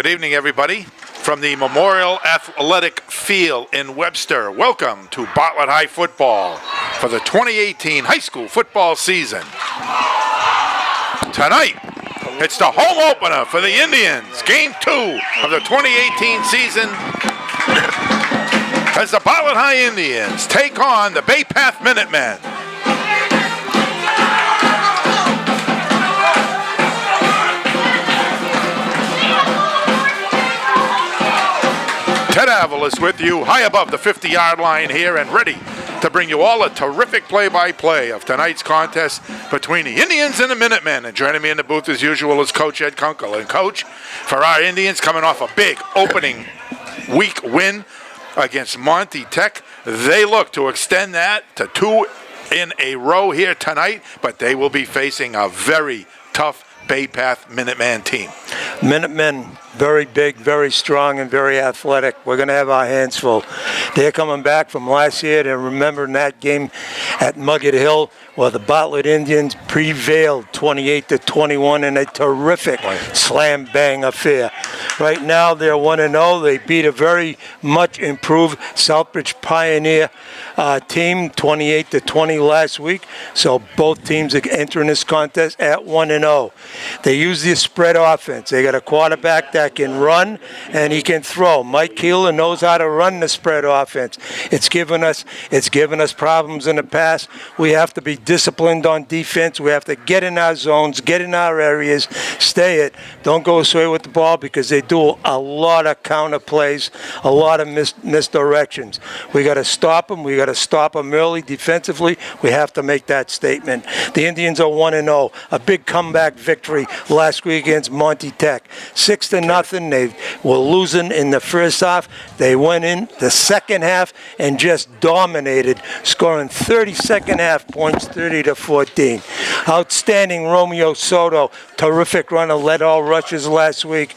Good evening, everybody. From the Memorial Athletic Field in Webster, welcome to Bartlett High Football for the 2018 high school football season. Tonight, it's the home opener for the Indians, Game 2 of the 2018 season, as the Bartlett High Indians take on the Bay Path Minutemen. Ted Avalos with you, high above the 50-yard line here and ready to bring you all a terrific play-by-play of tonight's contest between the Indians and the Minutemen. And joining me in the booth as usual is Coach Ed Kunkel. And Coach, for our Indians coming off a big opening week win against Monty Tech, they look to extend that to 2 in a row here tonight, but they will be facing a very tough Bay Path Minuteman team. Minutemen, very big, very strong, and very athletic. We're going to have our hands full. They're coming back from last year. They're remembering that game at Muggett Hill where the Bartlett Indians prevailed 28-21 in a terrific slam-bang affair. Right now, they're 1-0. They beat a very much improved Southbridge Pioneer team, 28-20 last week. So both teams are entering this contest at 1-0. They use the spread offense. They got a quarterback that can run and he can throw. Mike Keeler knows how to run the spread offense. It's given us problems in the past. We have to be disciplined on defense. We have to get in our zones, get in our areas, stay it. Don't go astray with the ball because they do a lot of counter plays, a lot of misdirections. We got to stop them. We got to stop them early defensively. We have to make that statement. The Indians are 1-0. A big comeback victory last week against Monty Tech. 6-0. They were losing in the first half. They went in the second half and just dominated, scoring 30 second half points, 30-14. Outstanding Romeo Soto, terrific runner, led all rushes last week.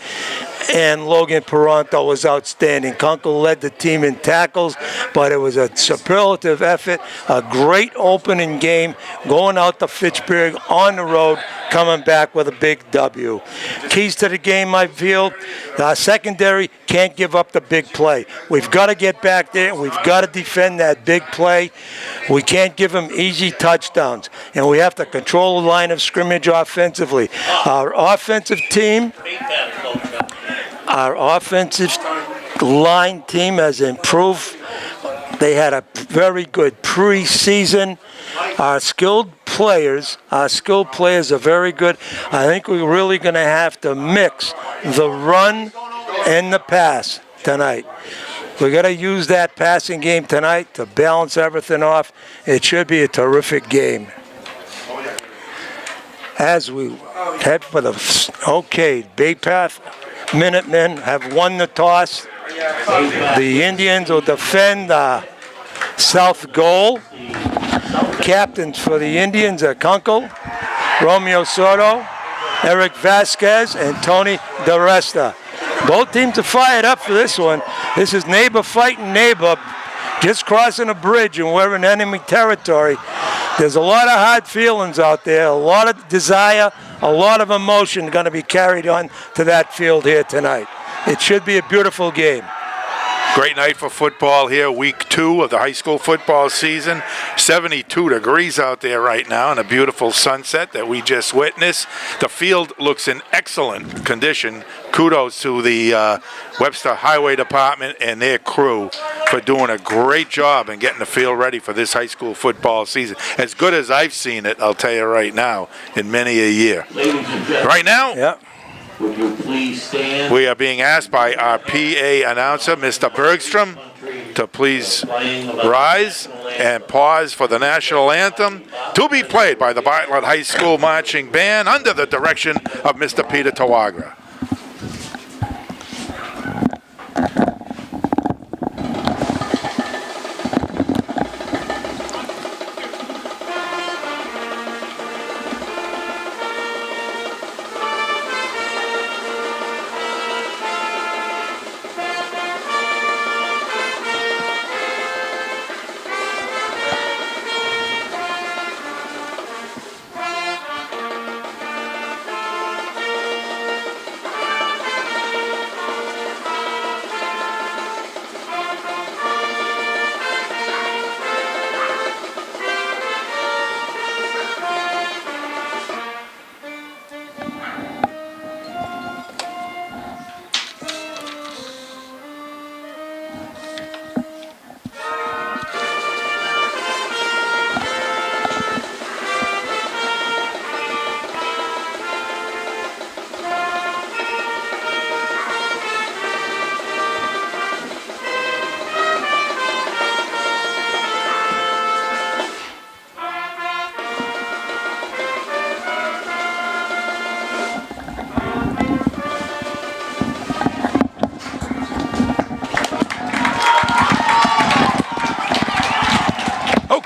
And Logan Peranto was outstanding. Kunkel led the team in tackles, but it was a superlative effort, a great opening game, going out to Fitchburg on the road, coming back with a big W. Keys to the game, I feel, our secondary can't give up the big play. We've got to get back there. We've got to defend that big play. We can't give them easy touchdowns, and we have to control the line of scrimmage offensively. Our offensive line team has improved. They had a very good preseason. Our skilled players are very good. I think we're really going to have to mix the run and the pass tonight. We got to use that passing game tonight to balance everything off. It should be a terrific game. As we head for the Bay Path Minutemen have won the toss. The Indians will defend the south goal. Captains for the Indians are Kunkel, Romeo Soto, Eric Vasquez, and Tony DeResta. Both teams are fired up for this one. This is neighbor fighting neighbor, just crossing a bridge, and we're in enemy territory. There's a lot of hard feelings out there, a lot of desire, a lot of emotion going to be carried on to that field here tonight. It should be a beautiful game. Great night for football here, week 2 of the high school football season. 72 degrees out there right now and a beautiful sunset that we just witnessed. The field looks in excellent condition. Kudos to the Webster Highway Department and their crew for doing a great job and getting the field ready for this high school football season. As good as I've seen it, I'll tell you right now, in many a year. Right now, Yep. Would you please stand? We are being asked by our PA announcer, Mr. Bergstrom, to please rise and pause for the national anthem to be played by the Bartlett High School Marching Band under the direction of Mr. Peter Tawagra.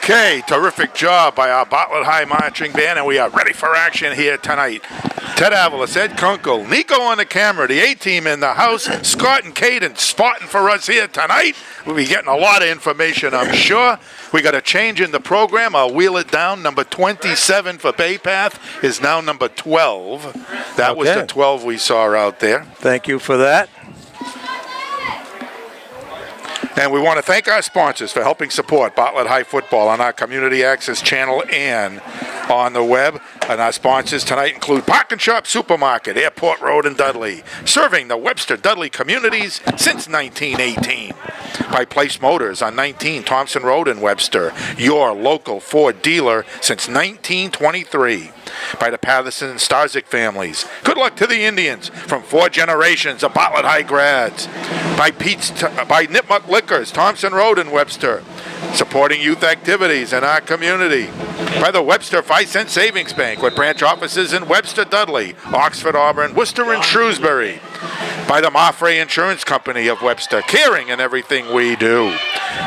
Okay, terrific job by our Bartlett High Marching Band, and we are ready for action here tonight. Ted Avalos, Ed Kunkel, Nico on the camera, the A-team in the house, Scott and Caden spotting for us here tonight. We'll be getting a lot of information, I'm sure. We got a change in the program. I'll wheel it down. Number 27 for Bay Path is now number 12. That was the 12 we saw out there. Thank you for that. And we want to thank our sponsors for helping support Bartlett High football on our Community Access channel and on the web. And our sponsors tonight include Park and Shop Supermarket, Airport Road in Dudley, serving the Webster Dudley communities since 1918. By Place Motors on 19 Thompson Road in Webster, your local Ford dealer since 1923. By the Patterson and Starzyk families. Good luck to the Indians from 4 generations of Bartlett High grads. By Nipmuc Liquors, Thompson Road in Webster, supporting youth activities in our community. By the Webster 5-cent Savings Bank with branch offices in Webster, Dudley, Oxford, Auburn, Worcester, and Shrewsbury. By the Maffrey Insurance Company of Webster, caring in everything we do.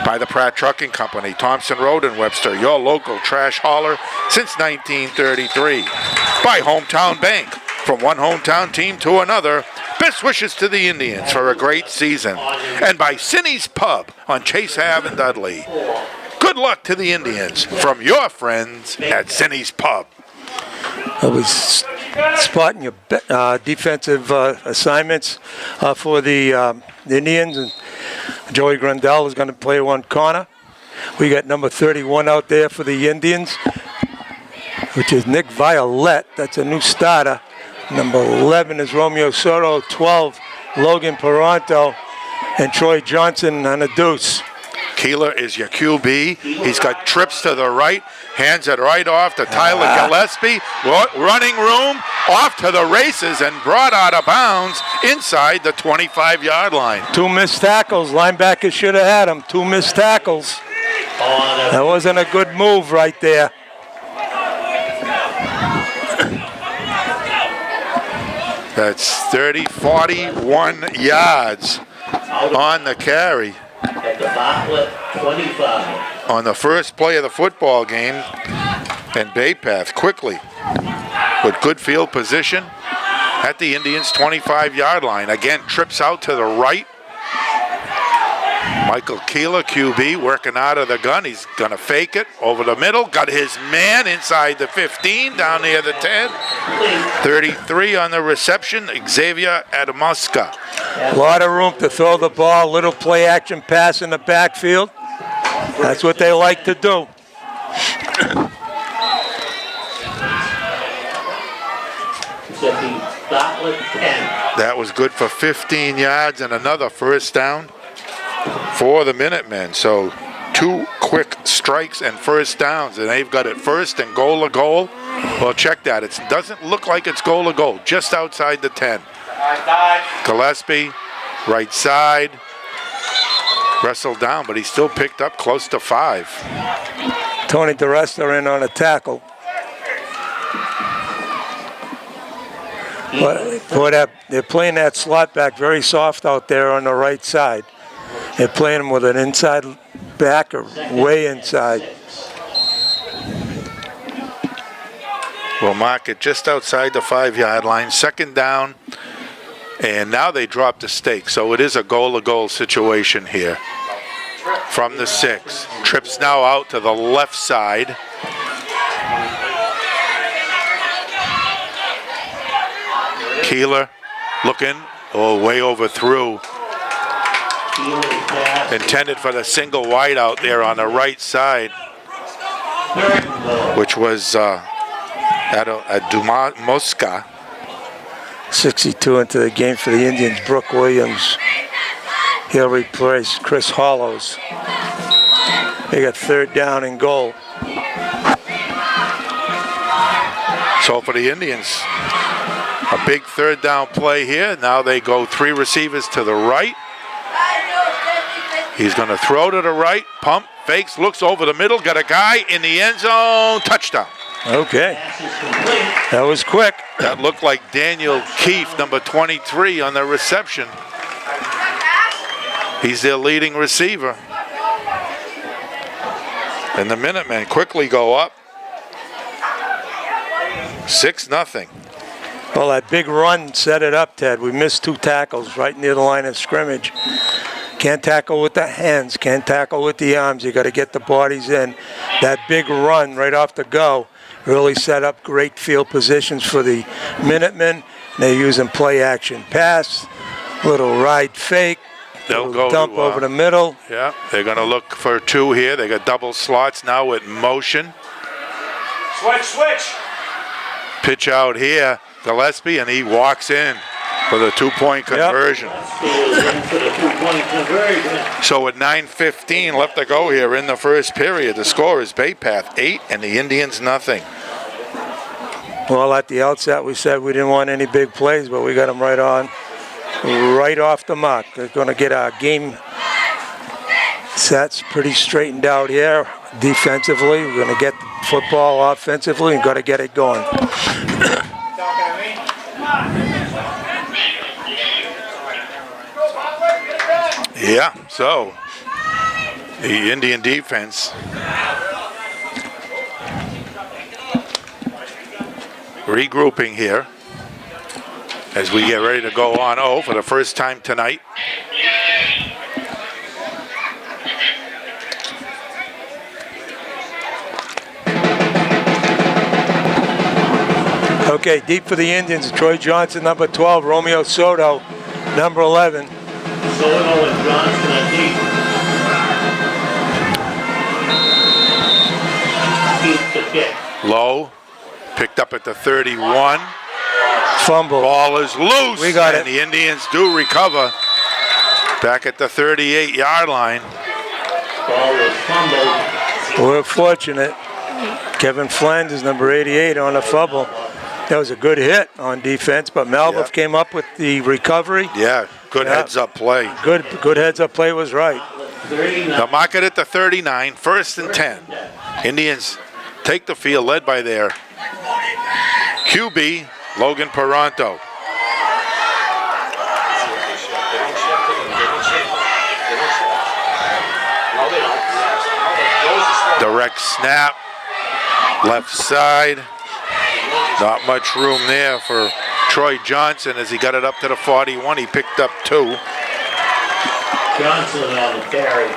By the Pratt Trucking Company, Thompson Road in Webster, your local trash hauler since 1933. By Hometown Bank, from one hometown team to another, best wishes to the Indians for a great season. And by Cinny's Pub on Chase Ave in Dudley. Good luck to the Indians from your friends at Cinny's Pub. I was spotting your defensive assignments for the Indians, and Joey Grandel is going to play one corner. We got number 31 out there for the Indians, which is Nick Violet. That's a new starter. Number 11 is Romeo Soto. 12, Logan Peranto, and Troy Johnson on a deuce. Keeler is your QB. He's got trips to the right, hands it right off to Tyler Gillespie. Running room, off to the races, and brought out of bounds inside the 25-yard line. 2 missed tackles. Linebackers should have had them. 2 missed tackles. That wasn't a good move right there. That's 41 yards on the carry. At the Bartlett 25. On the first play of the football game, and Bay Path quickly with good field position at the Indians' 25-yard line. Again, trips out to the right. Michael Keeler, QB, working out of the gun. He's going to fake it over the middle. Got his man inside the 15, down near the 10. 33 on the reception, Xavier Adamuska. A lot of room to throw the ball, little play action pass in the backfield. That's what they like to do. That was good for 15 yards and another first down for the Minutemen. So 2 quick strikes and first downs, and they've got it first and goal to goal. Well, check that. It doesn't look like it's goal to goal, just outside the 10. Gillespie, right side, wrestled down, but he still picked up close to 5. Tony DeResta in on a tackle. But they're playing that slot back very soft out there on the right side. They're playing him with an inside back or way inside. We'll mark it just outside the 5-yard line. Second down, and now they drop the stake. So it is a goal-to-goal situation here. From the 6. Trips now out to the left side. Keeler looking, way overthrew. Intended for the single wide out there on the right side, which was Adamuska. 62 into the game for the Indians. Brooke Williams. He'll replace Chris Hollows. They got 3rd down and goal. So for the Indians, a big 3rd down play here. Now they go 3 receivers to the right. He's going to throw to the right, pump, fakes, looks over the middle, got a guy in the end zone, touchdown. Okay. That was quick. That looked like Daniel Keefe, number 23, on the reception. He's their leading receiver. And the Minutemen quickly go up. 6-0. Well, that big run set it up, Ted. We missed 2 tackles right near the line of scrimmage. Can't tackle with the hands, can't tackle with the arms. You got to get the bodies in. That big run right off the go really set up great field positions for the Minutemen. They're using play action pass, little ride fake, They'll go dump to, over the middle. Yeah, they're going to look for 2 here. They got double slots now with motion. Switch. Pitch out here, Gillespie, and he walks in for the 2-point conversion. He was in for the 2-point conversion. So with 9:15 left to go here in the first period, the score is Bay Path 8 and the Indians nothing. Well, at the outset, we said we didn't want any big plays, but we got them right off the mark. They're going to get our game sets pretty straightened out here defensively. We're going to get the football offensively and got to get it going. Yeah, so the Indian defense regrouping here as we get ready to go on for the first time tonight. Okay, deep for the Indians, Troy Johnson, number 12, Romeo Soto, number 11. Soto and Johnson are deep. Keep the kick. Low, picked up at the 31. Fumble. Ball is loose. We got and it. the Indians do recover back at the 38-yard line. Ball was fumbled. We're fortunate. Kevin Flanders, number 88, on a fumble. That was a good hit on defense, but Malbuff came up with the recovery. Yeah, good heads-up play. Good heads-up play was right. 39. They'll mark it at the 39, 1st and 10. Indians take the field, led by their QB, Logan Paranto. Direct snap, left side. Not much room there for Troy Johnson as he got it up to the 41. He picked up 2. Johnson on the carry.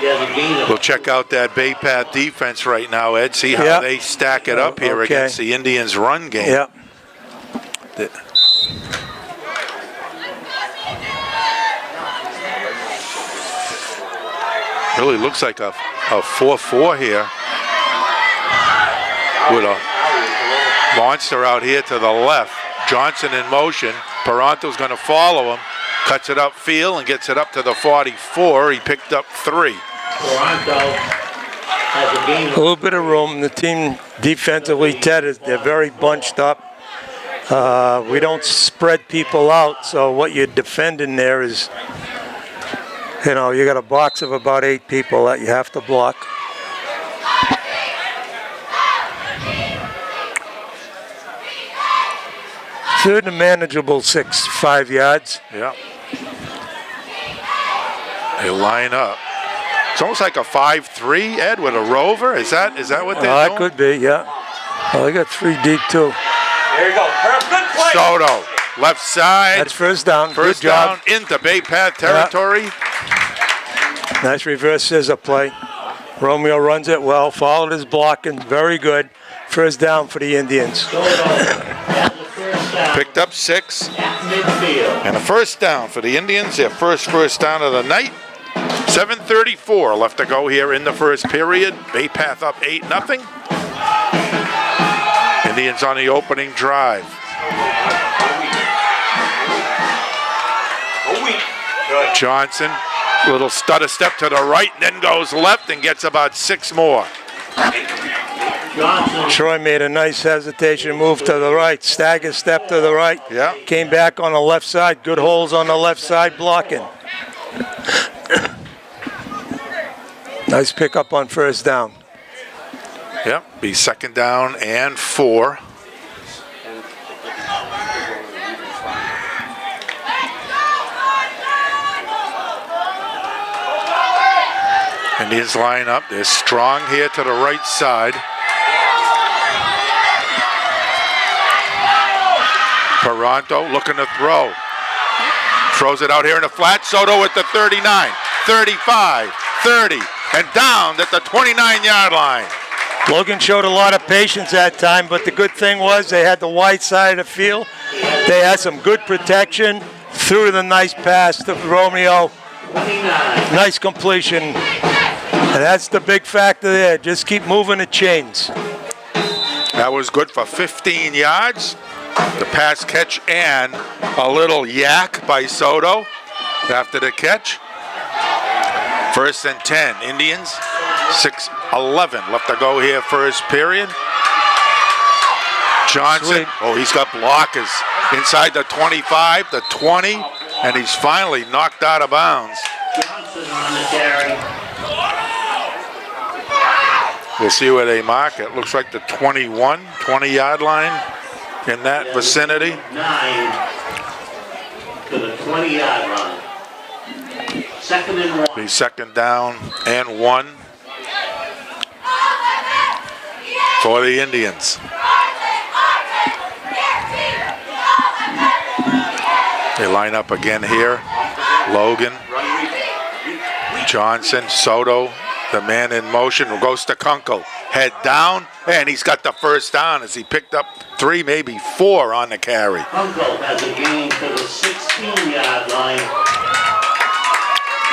He has a gain of We'll check out that Bay Path defense right now, Ed. See how Yep. they stack it up here Okay. against the Indians' run game. Yeah. Really looks like a 4-4 here with a monster out here to the left. Johnson in motion. Paranto's going to follow him. Cuts it upfield and gets it up to the 44. He picked up 3. Toronto has a gain A of little bit of room. The team defensively, Ted, they're very bunched up. We don't spread people out, so what you're defending there is, you got a box of about 8 people that you have to block. Third and manageable 5 yards. Yeah. They line up. It's almost like a 5-3, Ed, with a rover. Is that what they're That doing? could be, yeah. Well, they got 3 deep, too. There you go. Good play. Soto, left side. That's first down. First Good job. down into Bay Path territory. Nice reverse scissor play. Romeo runs it well, followed his blocking, very good. First down for the Indians. Soto has the first down Picked up 6. at midfield. And a first down for the Indians, their first down of the night. 7:34 left to go here in the first period. Bay Path up 8-0. Indians on the opening drive. Johnson, little stutter step to the right, then goes left and gets about 6 more. Johnson Troy made a nice hesitation move to the right, stagger step to the right. Yeah. Came back on the left side, good holes on the left side blocking. Nice pickup on first down. Yep, be 2nd down and 4. Indians line up. They're strong here to the right side. Paranto looking to throw. Throws it out here in the flat. Soto at the 39, 35, 30, and down at the 29-yard line. Logan showed a lot of patience that time, but the good thing was they had the wide side of the field. They had some good protection. Threw the nice pass to Romeo. Nice completion. And that's the big factor there. Just keep moving the chains. That was good for 15 yards. The pass catch and a little yak by Soto after the catch. 1st and 10. Indians, 6:11 left to go here first period. Johnson, Sweet. he's got blockers inside the 25, the 20, and he's finally knocked out of bounds. Johnson on the carry. We'll see where they mark it. Looks like the 20-yard line in that vicinity. 9 to the 20-yard line. 2nd and 1. Be 2nd down and 1 for the Indians. They line up again here. Logan, Johnson, Soto, the man in motion, goes to Kunkel. Head down, and he's got the first down as he picked up 3, maybe 4 on the carry. Kunkel has a gain to the 16-yard line.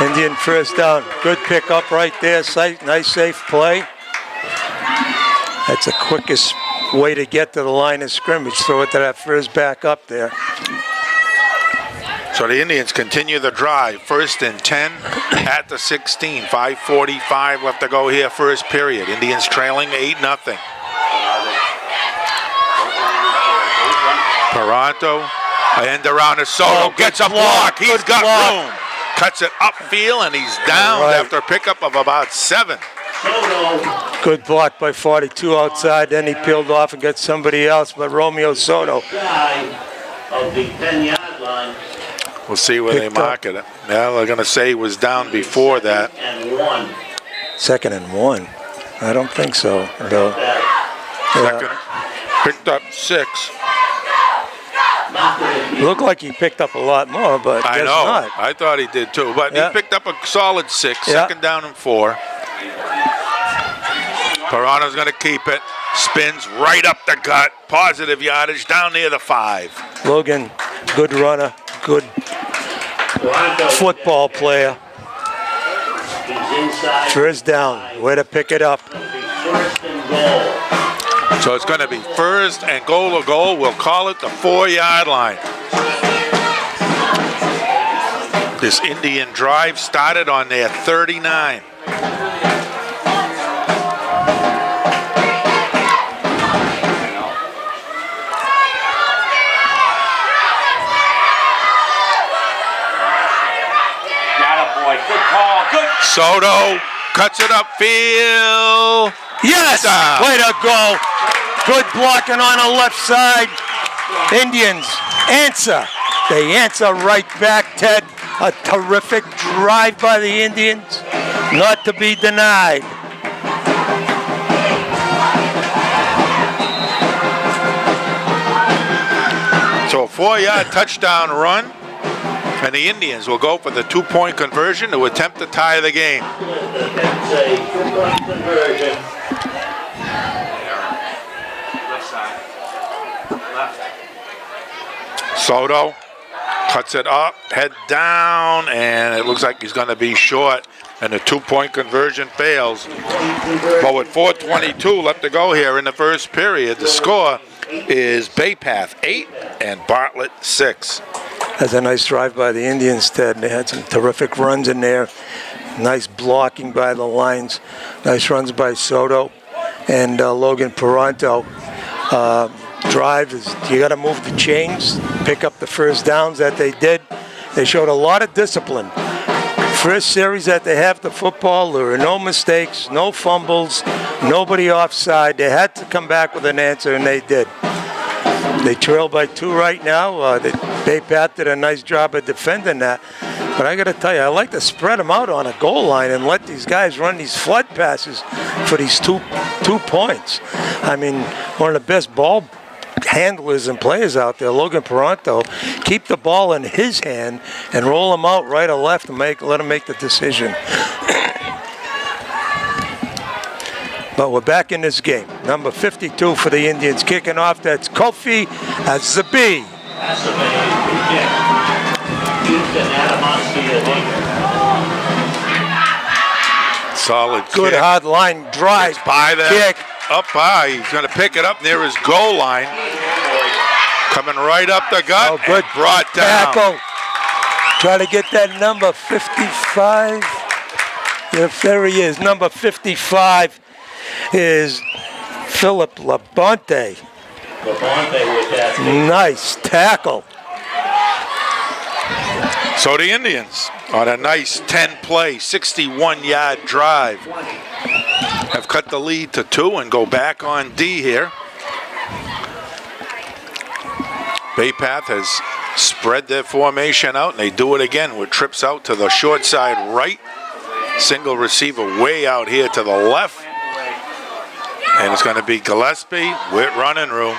Indian first down. Good pickup right there. Nice safe play. That's the quickest way to get to the line of scrimmage. Throw it to that first back up there. So the Indians continue the drive. 1st and 10 at the 16. 5:45 left to go here first period. Indians trailing 8-0. Paranto, end around to Soto, gets a block. He's got room. Cuts it upfield, and he's down after a pickup of about 7. Soto. Good block by 42 outside. Then he peeled off and got somebody else, but Romeo Soto. Shy of the 10-yard line. We'll see where they mark it. Now they're going to say he was down before that. And 1. 2nd and 1. I don't think so, though. Second, picked up 6. Looked like he picked up a lot more, but I guess know. not. I thought he did too, but Yeah. he picked up a solid 6. Yeah. 2nd down and 4. Paranto's going to keep it. Spins right up the gut. Positive yardage down near the 5. Logan, good runner, good football player. He's inside. First down, way to pick it up. 1st and goal. So it's going to be 1st and goal or goal. We'll call it the 4-yard line. This Indian drive started on their 39. Good call. Good. Soto cuts it upfield. Yes! Touchdown. Way to go. Good blocking on the left side. Indians answer. They answer right back, Ted. A terrific drive by the Indians. Not to be denied. So a 4-yard touchdown run, and the Indians will go for the 2-point conversion to attempt to tie the game. That's a 2-point conversion. Left side. Left. Soto cuts it up, head down, and it looks like he's going to be short, and the 2-point conversion fails. But with 4:22 left to go here in the first period, the score is Bay Path 8 and Bartlett 6. That's a nice drive by the Indians, Ted. They had some terrific runs in there. Nice blocking by the lines. Nice runs by Soto and Logan Paranto. Drive is, you got to move the chains, pick up the first downs that they did. They showed a lot of discipline. First series that they have the football, there were no mistakes, no fumbles, nobody offside. They had to come back with an answer, and they did. They trail by 2 right now. Bay Path did a nice job of defending that. But I got to tell you, I like to spread them out on a goal line and let these guys run these flood passes for these two points. I mean, one of the best ball handlers and players out there, Logan Paronto, keep the ball in his hand and roll him out right or left and let him make the decision. But we're back in this game. Number 52 for the Indians kicking off. That's Kofi Azabi. Solid Good kick. hard line drive. It's by there. Kick. Up high. He's going to pick it up near his goal line. Coming right up the gut. Oh, good and brought down. tackle. Try to get that number 55. Yes, there he is. Number 55 is Philip Labonte. Nice tackle. So the Indians, on a nice 10-play, 61-yard drive, have cut the lead to 2 and go back on D here. Bay Path has spread their formation out, and they do it again with trips out to the short side right. Single receiver way out here to the left. And it's going to be Gillespie with running room.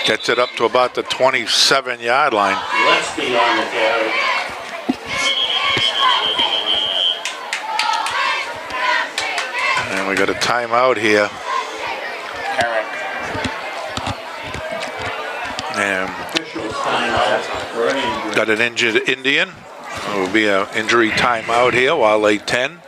Gets it up to about the 27-yard line. Gillespie on the carry. And we got a timeout here. And got an injured Indian. It will be an injury timeout here while they 10.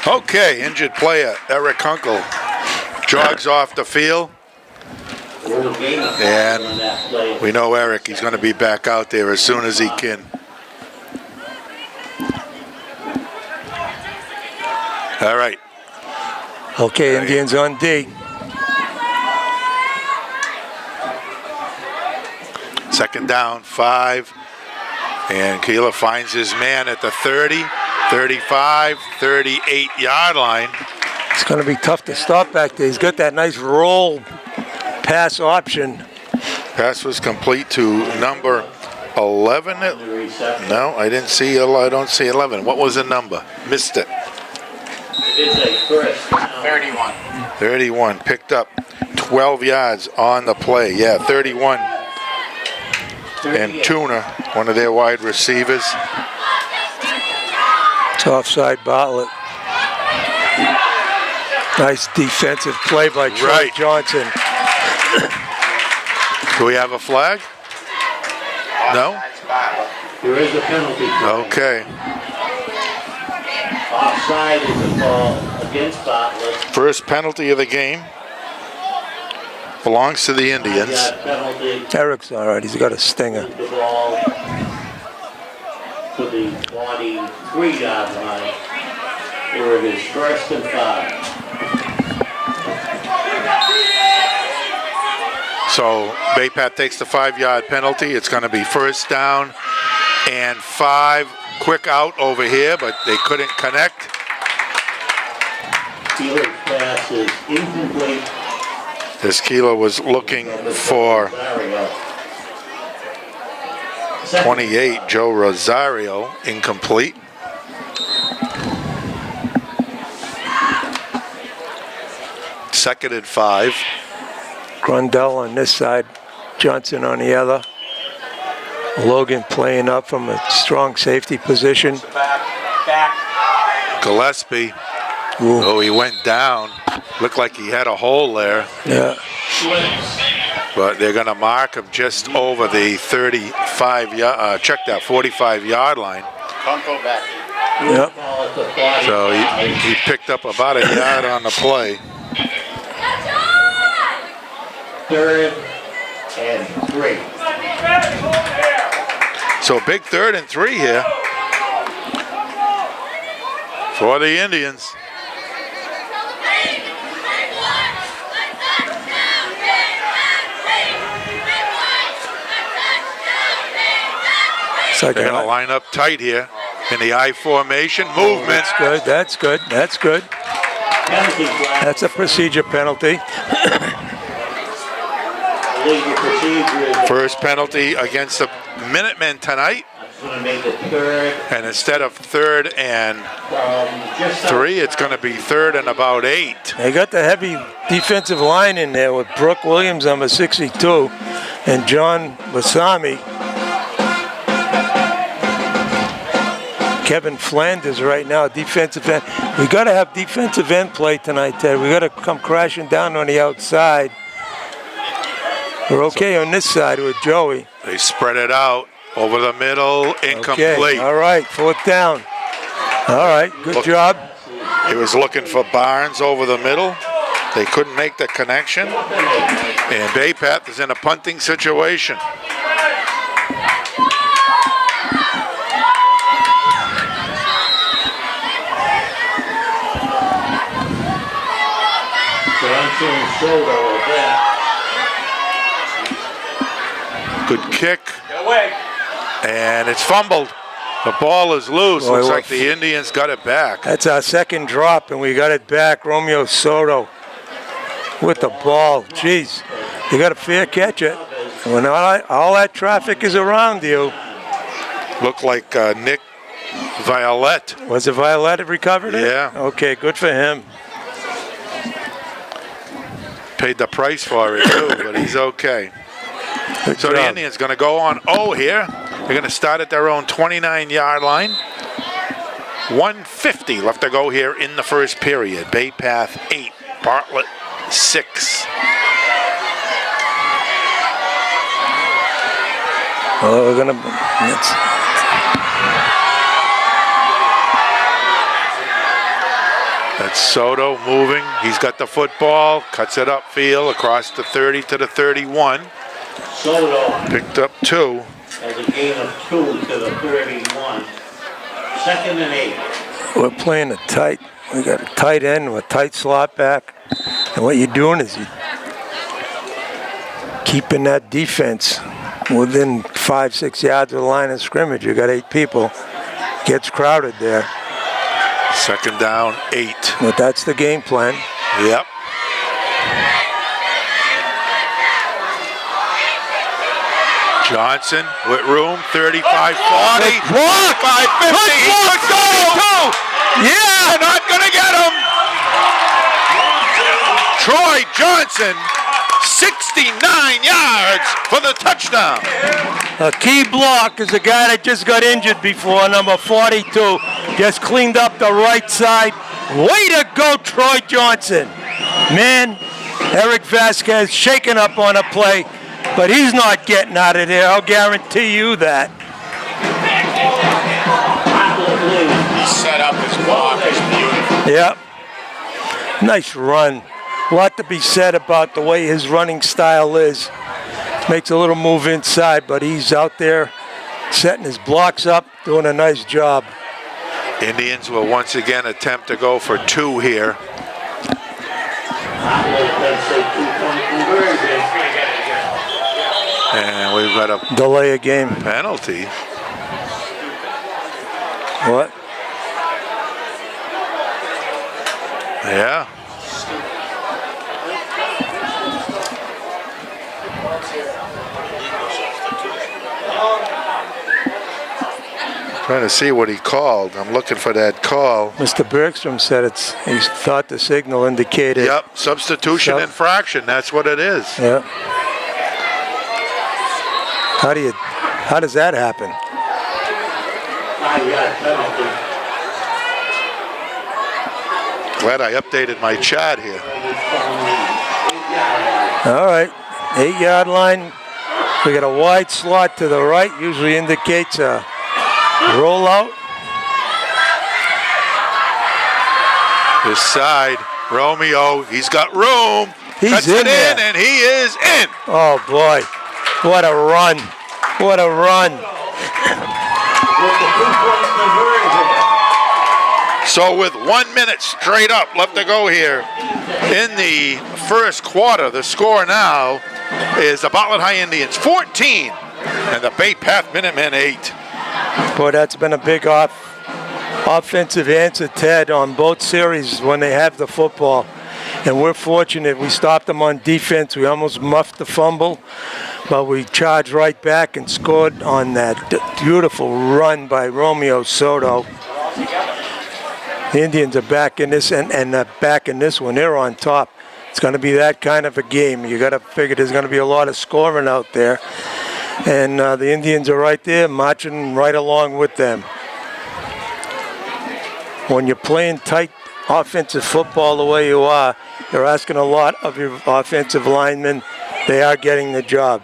Okay, injured player Eric Kunkel jogs off the field. And we know Eric, he's going to be back out there as soon as he can. All right. Okay, Indians on D. Second down, 5. And Keeler finds his man at the 30, 35, 38-yard line. It's going to be tough to stop back there. He's got that nice roll pass option. Pass was complete to number 11. No, I didn't see. I don't see 11. What was the number? Missed it. It is a first. 31. 31. Picked up 12 yards on the play. Yeah, 31. And Tuna, one of their wide receivers. It's offside Bartlett. Nice defensive play by Troy Right. Johnson. Do we have a flag? No? There is a penalty. Okay. Offside is a call against Bartlett. First penalty of the game belongs to the Indians. That penalty. Eric's all right. He's got a stinger. The ball to the 43-yard line, where it is first and 5. So Bay Path takes the 5-yard penalty. It's going to be first down and 5. Quick out over here, but they couldn't connect. Keeler's pass is incomplete. As Keeler was looking for 28, Joe Rosario, incomplete. Second and 5. Grundell on this side, Johnson on the other. Logan playing up from a strong safety position. Gillespie, Ooh. oh, he went down. Looked like he had a hole there, Yeah. but they're going to mark him just over the 45-yard line. Yep. So he picked up about a yard on the play. 3rd and 3. So big 3rd and 3 here for the Indians. It's like They're going to line up tight here in the I formation. Movement. That's good. That's good. That's good. Penalty flag. That's a procedure penalty. Legal procedure is First penalty against the Minutemen tonight. that's going to make it 3rd And instead of 3rd and from just 3, it's going to be 3rd and about 8. They got the heavy defensive line in there with Brooke Williams, number 62, and John Basami. Kevin Flanders right now, defensive end. We got to have defensive end play tonight, Ted. We got to come crashing down on the outside. We're okay on this side with Joey. They spread it out over the middle, incomplete. Okay, all right, 4th down. All right, good job. He was looking for Barnes over the middle. They couldn't make the connection. And Bay Path is in a punting situation. Johnson Soto with that. Good kick. And it's fumbled. The ball is loose. Boy, Looks well, like the Indians got it back. That's our second drop, and we got it back. Romeo Soto with the ball. Jeez, you got to fair catch it. When all that traffic is around you. Looked like Nick Violette. Was it Violette that recovered it? Yeah. Okay, good for him. Paid the price for it too, but he's okay. Good So job. the Indians going to go on O here. They're going to start at their own 29-yard line. 1:50 left to go here in the first period. Bay Path 8, Bartlett 6. Oh, we're gonna. That's Soto moving. He's got the football, cuts it upfield across the 30 to the 31. Soto Picked up 2. has a gain of 2 to the 31. 2nd and 8. We're playing a tight. We got a tight end with a tight slot back, and what you're doing is you keeping that defense within 5-6 yards of the line of scrimmage. You got 8 people. Gets crowded there, 2nd down, 8. but that's the game plan. Yep. Johnson with room, 35, 40, 45, 50. Good goal! Yeah. They're not going to get him. Troy Johnson, 69 yards for the touchdown. A key block is a guy that just got injured before, number 42. Just cleaned up the right side. Way to go, Troy Johnson. Man, Eric Vasquez shaking up on a play, but he's not getting out of there. I'll guarantee you that. Set up his block is beautiful. Yep. Nice run. A lot to be said about the way his running style is. Makes a little move inside, but he's out there setting his blocks up, doing a nice job. Indians will once again attempt to go for 2 here. And we've got a Delay a game. penalty. What? Yeah. Trying to see what he called. I'm looking for that call. Mr. Bergstrom said he thought the signal indicated. Yep, substitution Sub- infraction. That's what it is. Yeah. How does that happen? Glad I updated my chat here. All right, 8-yard line. We got a wide slot to the right, usually indicates a rollout. This side, Romeo, he's got room. He's Cuts in it there. in, and he is in. Oh, boy. What a run. What a run. With the 2-point conversion. So with 1 minute straight up left to go here in the first quarter, the score now is the Bartlett High Indians 14 and the Bay Path Minutemen 8. Boy, that's been a big offensive answer, Ted, on both series when they have the football. And we're fortunate. We stopped them on defense. We almost muffed the fumble, but we charged right back and scored on that beautiful run by Romeo Soto. The Indians are back in this, and back in this one. They're on top. It's going to be that kind of a game. You got to figure there's going to be a lot of scoring out there. And the Indians are right there, marching right along with them. When you're playing tight offensive football the way you are, you're asking a lot of your offensive linemen. They are getting the job.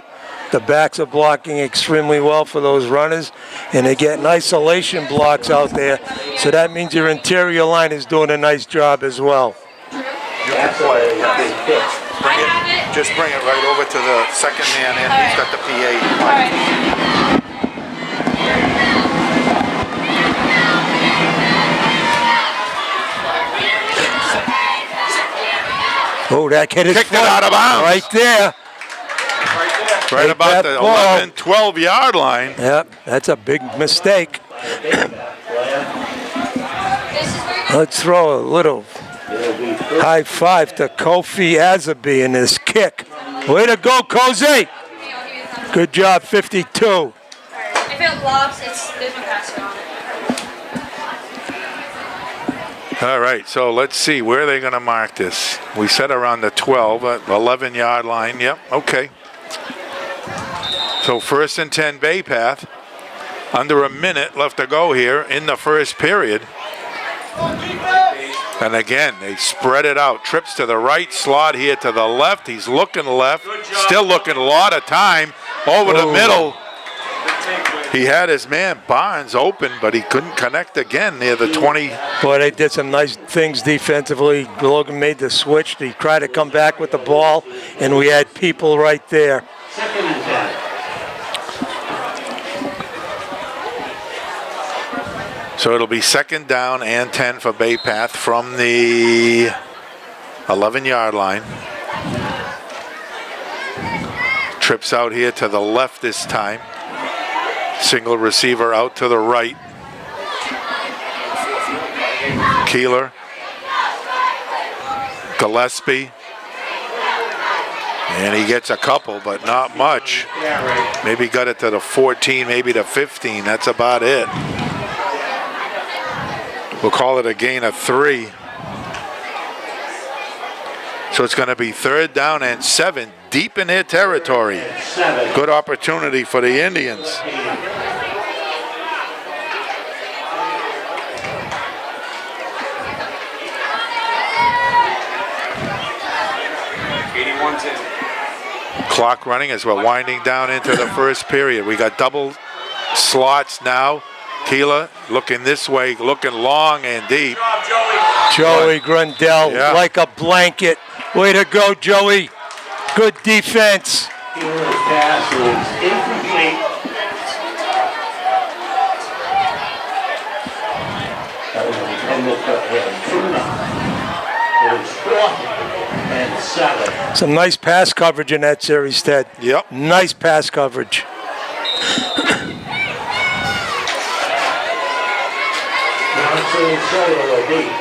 The backs are blocking extremely well for those runners, and they're getting isolation blocks out there. So that means your interior line is doing a nice job as well. That's a big hit. Just bring it right over to the second man in. He's got the PA. Oh, that kid is Kicked it out of bounds. right there. Right Take about that the ball. 11, 12 yard line. Yep, that's a big mistake. Let's throw a little high five to Kofi Azabi in his kick. Way to go, Cozy. Good job, 52. If it lobs, there's no passer on it. All right, so let's see. Where are they going to mark this? We said around the 12, 11 yard line. Yep, okay. So 1st and 10 Bay Path. Under a minute left to go here in the first period. And again, they spread it out. Trips to the right, slot here to the left. He's looking left, still looking a lot of time. Over the middle. He had his man Barnes open, but he couldn't connect again near the 20. Boy, they did some nice things defensively. Logan made the switch. He tried to come back with the ball, and we had people right there. 2nd and 10. So it'll be 2nd down and 10 for Bay Path from the 11 yard line. Trips out here to the left this time. Single receiver out to the right. Keeler. Gillespie. And he gets a couple, but not much. Maybe got it to the 14, maybe to 15. That's about it. We'll call it a gain of 3. So it's going to be 3rd down and 7, deep in their territory. 7. Good opportunity for the Indians. Clock running as we're winding down into the first period. We got double slots now. Keeler looking this way, looking long and deep. Joey Grundell, Yeah. like a blanket. Way to go, Joey. Good defense. Keeler's pass is incomplete. That was intended for him. It is 4th and 7. Some nice pass coverage in that series, Ted. Yep. Nice pass coverage. Johnson and Soto are deep.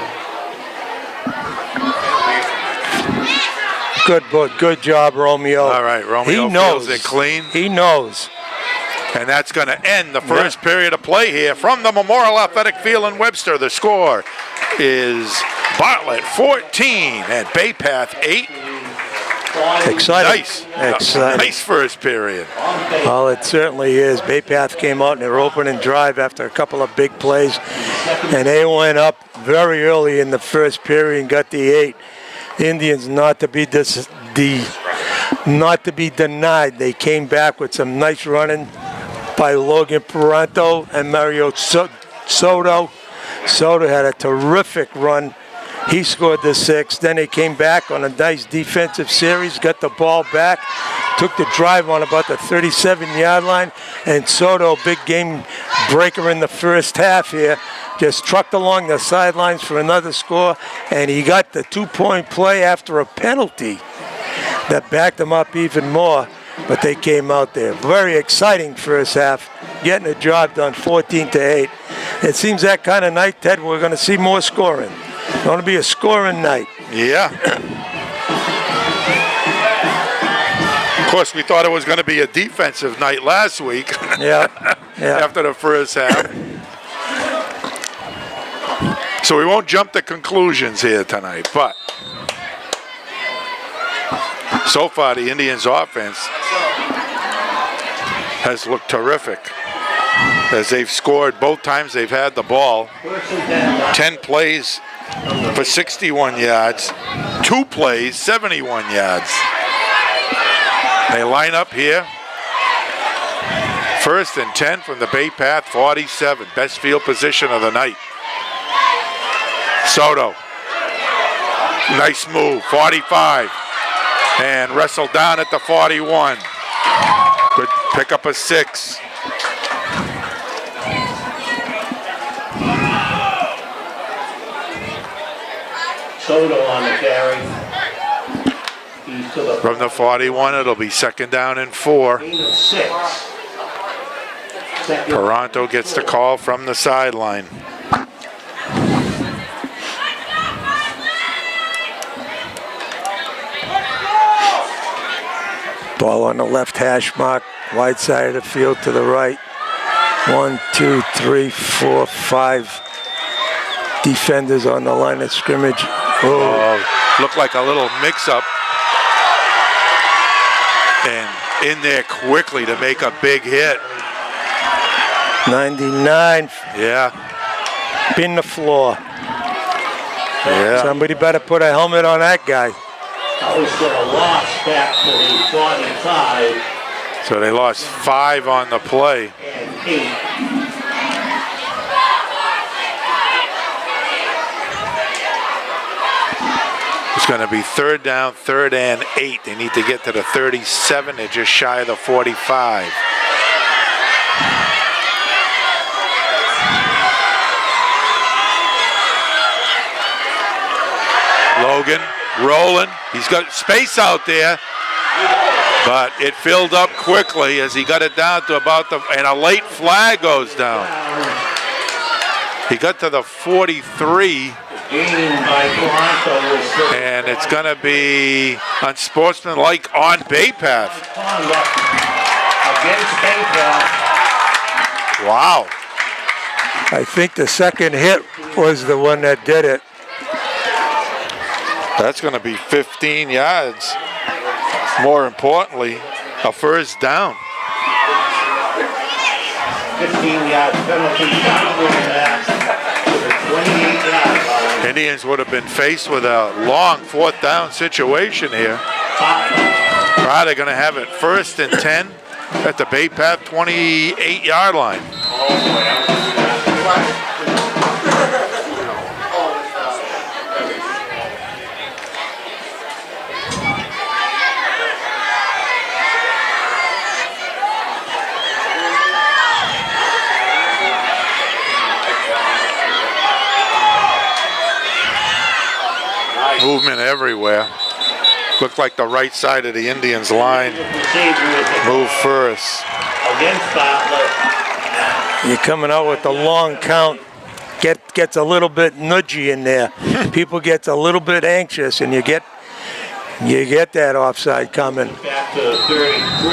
Good job, Romeo. All right, Romeo He knows. feels it clean. He knows. And that's going to end the first period of play here from the Memorial Athletic Field in Webster. The score is Bartlett 14 and Bay Path 8. Exciting. Nice. Exciting. Nice first period. Well, it certainly is. Bay Path came out in their opening drive after a couple of big plays, and they went up very early in the first period and got the 8. Indians not to be denied. They came back with some nice running by Logan Paranto and Mario Soto. Soto had a terrific run He scored the 6. Then they came back on a nice defensive series, got the ball back, took the drive on about the 37-yard line, and Soto, big game breaker in the first half here, just trucked along the sidelines for another score, and he got the 2-point play after a penalty that backed them up even more, but they came out there. Very exciting first half, getting the job done 14-8. It seems that kind of night, Ted, we're going to see more scoring. It's going to be a scoring night. Yeah. Of course, we thought it was going to be a defensive night last week. Yeah. After the first half. So we won't jump to conclusions here tonight, but so far the Indians' offense has looked terrific as they've scored both times they've had the ball. 10 plays for 61 yards, 2 plays, 71 yards. They line up here. 1st and 10 from the Bay Path 47. Best field position of the night. Soto. Nice move. 45. And wrestled down at the 41. Good pick up a 6. Soto on the carry. He's to the From the 41, it'll be 2nd down and 4. gain of 6. Second. Toronto gets the call from the sideline. Ball on the left hash mark, wide side of the field to the right. 1, 2, 3, 4, 5 defenders on the line of scrimmage. Oh, looked like a little mix-up. And in there quickly to make a big hit. 99, Yeah, pin the floor. yeah. Somebody better put a helmet on that guy. That was for a loss back to the 45 So they lost 5 on the play. and 8. It's going to be 3rd down, 3rd and 8. They need to get to the 37. They're just shy of the 45. Logan rolling. He's got space out there, but it filled up quickly as he got it down to about the, and a late flag goes down. He got to the 43. Gain by Toronto was for And it's going to be unsportsmanlike on Bay Path. conduct against Bay Path. Wow. I think the second hit was the one that did it. That's going to be 15 yards. More importantly, a 1st down. 15-yard penalty following that to the 28-yard line. Indians would have been faced with a long 4th down situation here. Now they're going to have it 1st and 10 at the Bay Path 28-yard line. Movement everywhere. Looked like the right side of the Indians line moved first. Against Bartlett. You're coming out with the long count. Gets a little bit nudgy in there. People gets a little bit anxious, and you get that offside coming. Back to 33.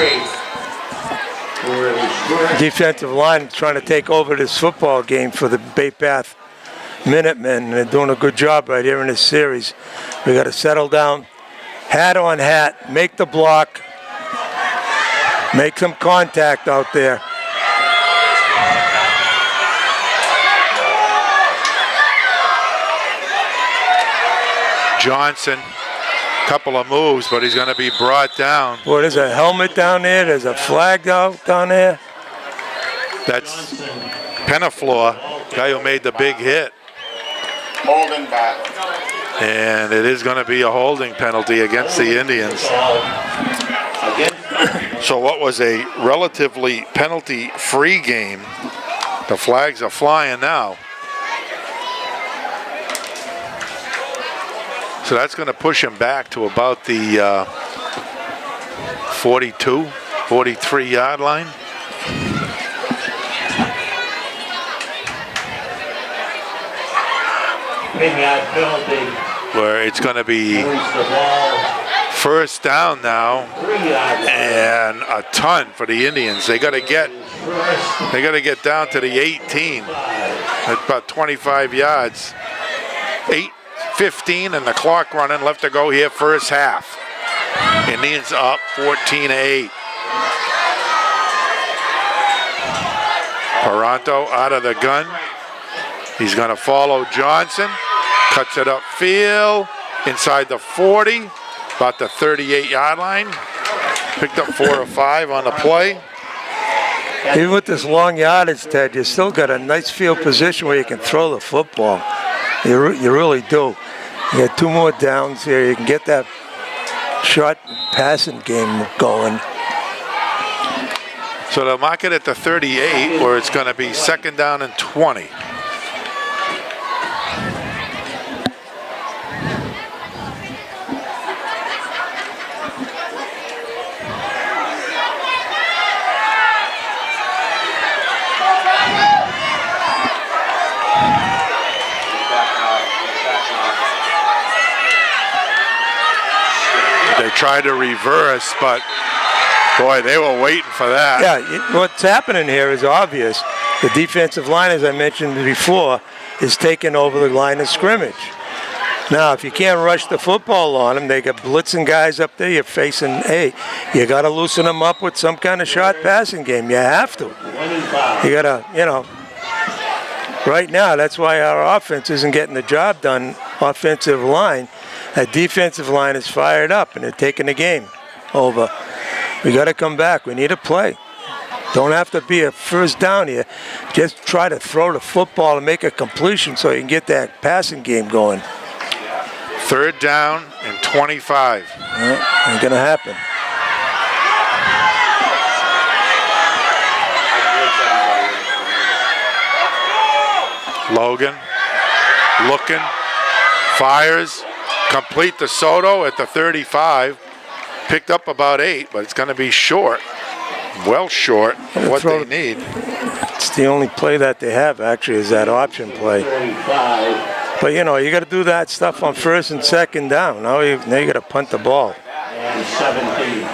Where it was first. Defensive line trying to take over this football game for the Bay Path Minutemen, and they're doing a good job right here in this series. We got to settle down, hat on hat, make the block, make some contact out there. Johnson, couple of moves, but he's going to be brought down. Boy, there's a helmet down there. There's a flag out down there. That's Penaflor, guy who made the big hit. Holding back. And it is going to be a holding penalty against the Indians. So what was a relatively penalty-free game, the flags are flying now. So that's going to push him back to about the 42, 43-yard line. Penalty. Where it's going to be Moves the ball first down now, 3-yard line. and a ton for the Indians. They got to get down to the 18. That's about 25 yards. 8:15 and the clock running. Left to go here first half. Indians up 14-8. Paranto out of the gun. He's going to follow Johnson. Cuts it upfield inside the 40, about the 38-yard line. Picked up 4 or 5 on the play. Even with this long yardage, Ted, you still got a nice field position where you can throw the football. You really do. You got 2 more downs here. You can get that short passing game going. So they'll mark it at the 38, where it's going to be second down and 20. They tried to reverse, but boy, they were waiting for that. Yeah, what's happening here is obvious. The defensive line, as I mentioned before, is taking over the line of scrimmage. Now, if you can't rush the football on them, they got blitzing guys up there. You're facing, hey, you got to loosen them up with some kind of short passing game. You have to. You got to, right now, that's why our offense isn't getting the job done, offensive line. That defensive line is fired up, and they're taking the game over. We got to come back. We need to play. Don't have to be a first down here. Just try to throw the football and make a completion so you can get that passing game going. Third down and 25. Ain't going to happen. Logan looking, fires, complete to Soto at the 35. Picked up about 8, but it's going to be short. Well short of what they need. It's the only play that they have, actually, is that option play. 35. But, you got to do that stuff on first and second down. Now you got to punt the ball. And 17.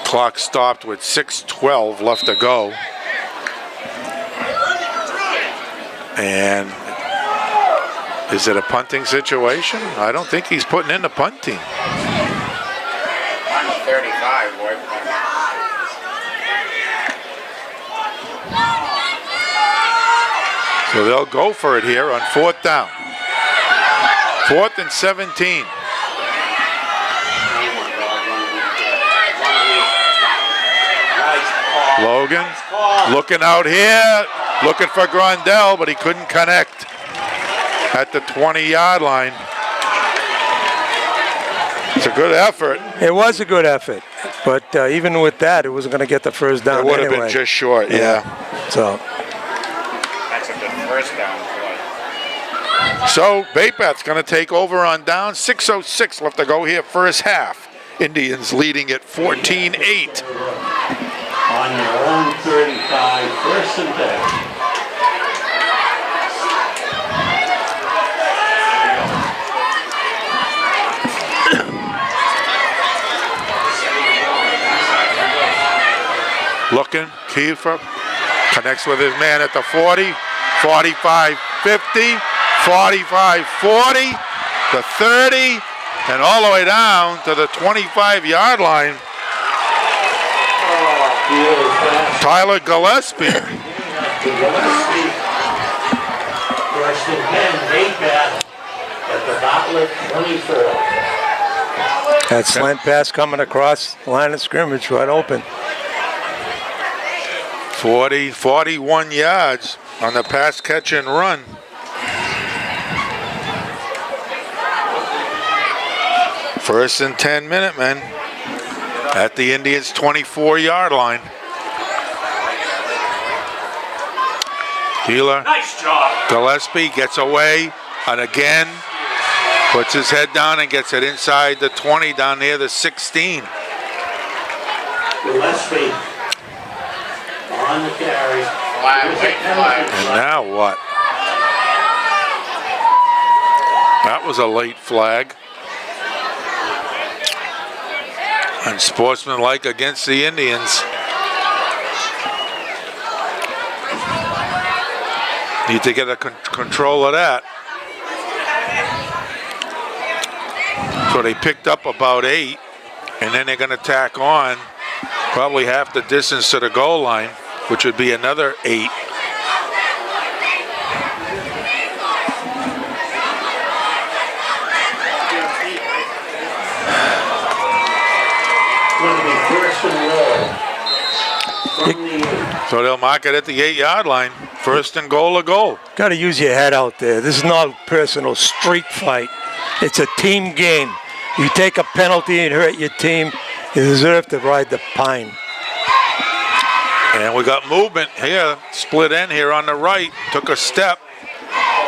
Clock stopped with 6:12 left to go. And is it a punting situation? I don't think he's putting in the punt team. I'm 35, boy. So they'll go for it here on 4th down. 4th and 17. Logan looking out here, looking for Grandel, but he couldn't connect at the 20-yard line. It's a good effort. It was a good effort. But even with that, it wasn't going to get the first down It would have anyway. been just short, yeah. So, That's a good first down play. So Baypath's going to take over on down. 6:06 left to go here, first half. Indians leading at 14-8. On your own 35, first and 10. Looking, Kiefer connects with his man at the 40, 45, 50, 45, 40, the 30, and all the way down to the 25-yard line. Tyler Gillespie. First and 10, Baypath at the Bartlett 24. that slant pass coming across the line of scrimmage right open. 41 yards on the pass, catch, and run. First and 10 Minutemen at the Indians' 24-yard line. Keeler. Nice job. Gillespie gets away and again puts his head down and gets it inside the 20 down near the 16. Gillespie on the carry. And now what? That was a late flag. Unsportsmanlike against the Indians. Need to get a control of that. So they picked up about 8, and then they're going to tack on probably half the distance to the goal line, which would be another 8. Going to be first and goal from the 8. So they'll mark it at the 8-yard line. First and goal or goal. Got to use your head out there. This is not a personal street fight. It's a team game. You take a penalty and hurt your team, you deserve to ride the pine. And we got movement here. Split end here on the right. Took a step.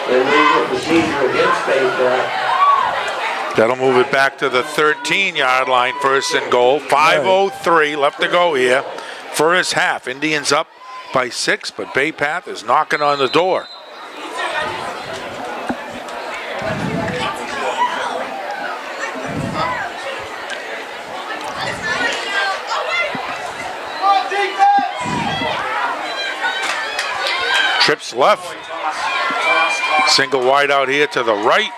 Illegal procedure against Baypath. That'll move it back to the 13-yard line. First and goal. 5:03 left to go here. First half. Indians up by 6, but Baypath is knocking on the door. Trips left. Single wide out here to the right.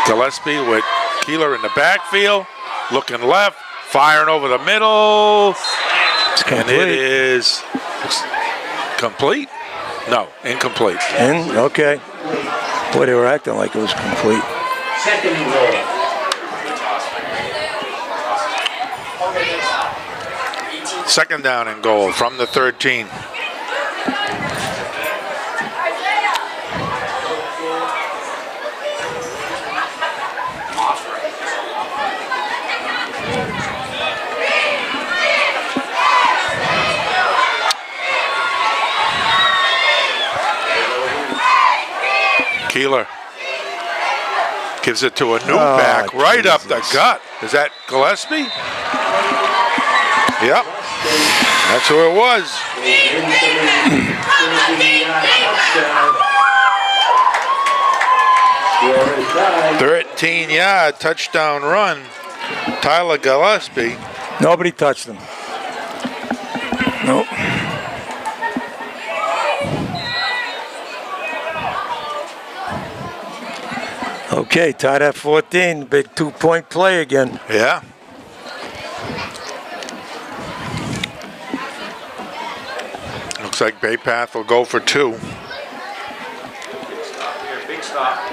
Gillespie with Keeler in the backfield. Looking left. Firing over the middle. And it is complete? No, incomplete. And, okay. Boy, they were acting like it was complete. Second and goal. Second down and goal from the 13. Keeler gives it to a new back right up the gut. Is that Gillespie? Yep. That's who it was. 13-yard touchdown run. Tyler Gillespie. Nobody touched him. Nope. Okay, tied at 14. Big 2-point play again. Yeah. Looks like Baypath will go for 2. Big stop.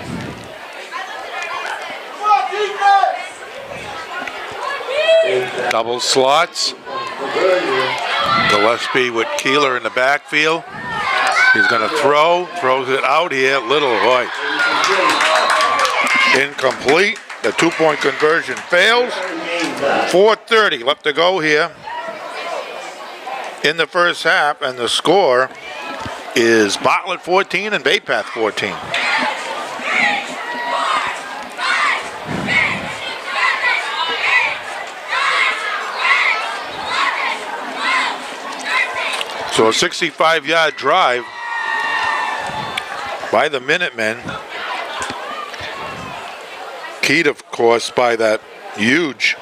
Double slots. Gillespie with Keeler in the backfield. He's going to throw. Throws it out here. Little boy. Incomplete. The 2-point conversion fails. 4:30 left to go here in the first half, and the score is Bartlett 14 and Baypath 14. So a 65-yard drive by the Minutemen. Keyed, of course, by that huge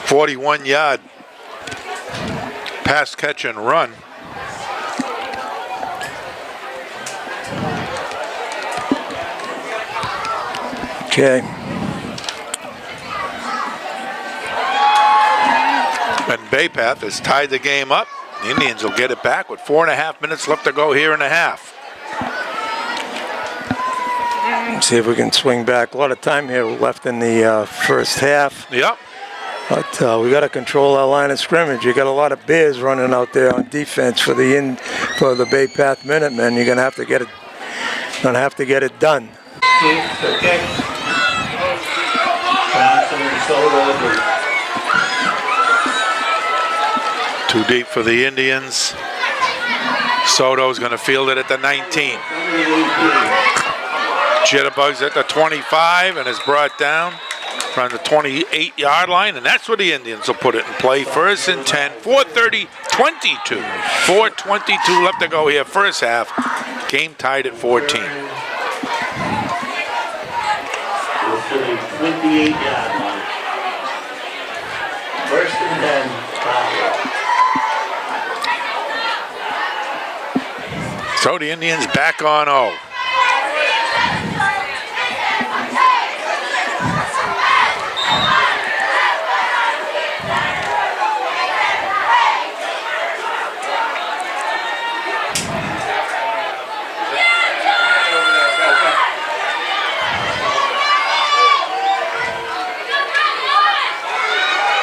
41-yard pass, catch, and run. Okay. And Baypath has tied the game up. The Indians will get it back with 4.5 minutes left to go here in the half. See if we can swing back. A lot of time here left in the first half. Yep. But we got to control our line of scrimmage. You got a lot of bears running out there on defense for the Baypath Minutemen. You're gonna have to get it done. The kick Too deep for the Indians. Soto's going to field it at the 19. Jitterbugs at the 25 and is brought down from the 28-yard line, and that's where the Indians will put it in play. First and 10, 4:30, 22. 4:22 left to go here, first half. Game tied at 14. To the 28-yard line. First and 10, So the Indians back on 0.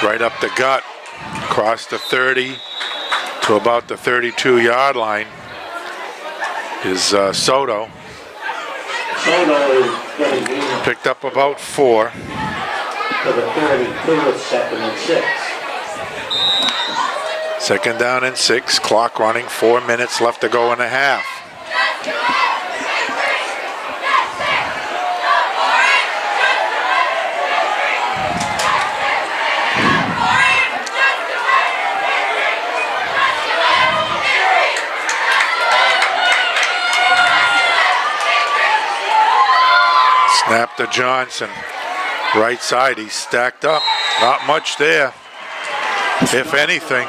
Right up the gut, across the 30 to about the 32-yard line is Soto. Soto is going to be Picked up about 4. to the 32 with second and 6. Second down and 6, clock running, 4 minutes left to go in the half. Snap to Johnson. Right side, he's stacked up. Not much there, if anything.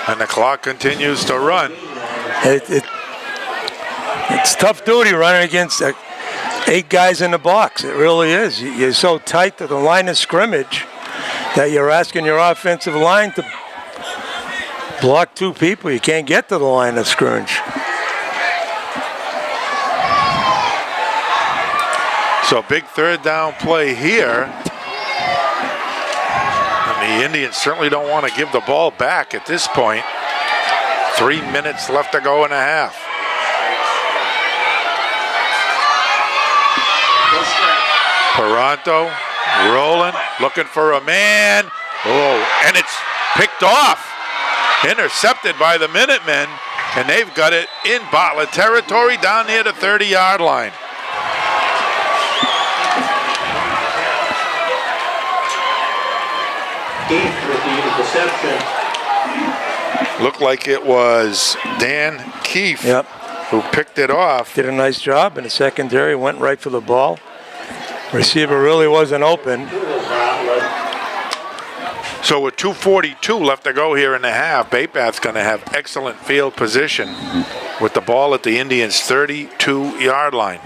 And the clock continues to run. It's tough duty running against 8 guys in the box. It really is. You're so tight to the line of scrimmage that you're asking your offensive line to block 2 people. You can't get to the line of scrimmage. So big third down play here. And the Indians certainly don't want to give the ball back at this point. 3 minutes left to go in a half. Paranto rolling, looking for a man. Oh, and it's picked off. Intercepted by the Minutemen, and they've got it in Bartlett territory down near the 30-yard line. Keith with the interception. Looked like it was Dan Keefe who picked it off. Did a nice job in the secondary, went right for the ball. Receiver really wasn't open. So with 2:42 left to go here in the half, Bay Path's going to have excellent field position with the ball at the Indians' 32-yard line.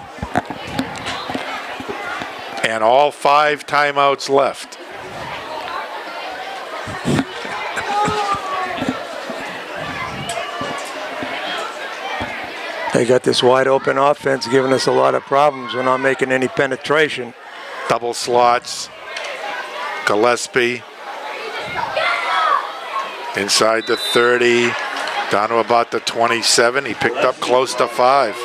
And all 5 timeouts left. They got this wide open offense giving us a lot of problems. We're not making any penetration. Double slots. Gillespie. Inside the 30. Down to about the 27. He picked up close to 5.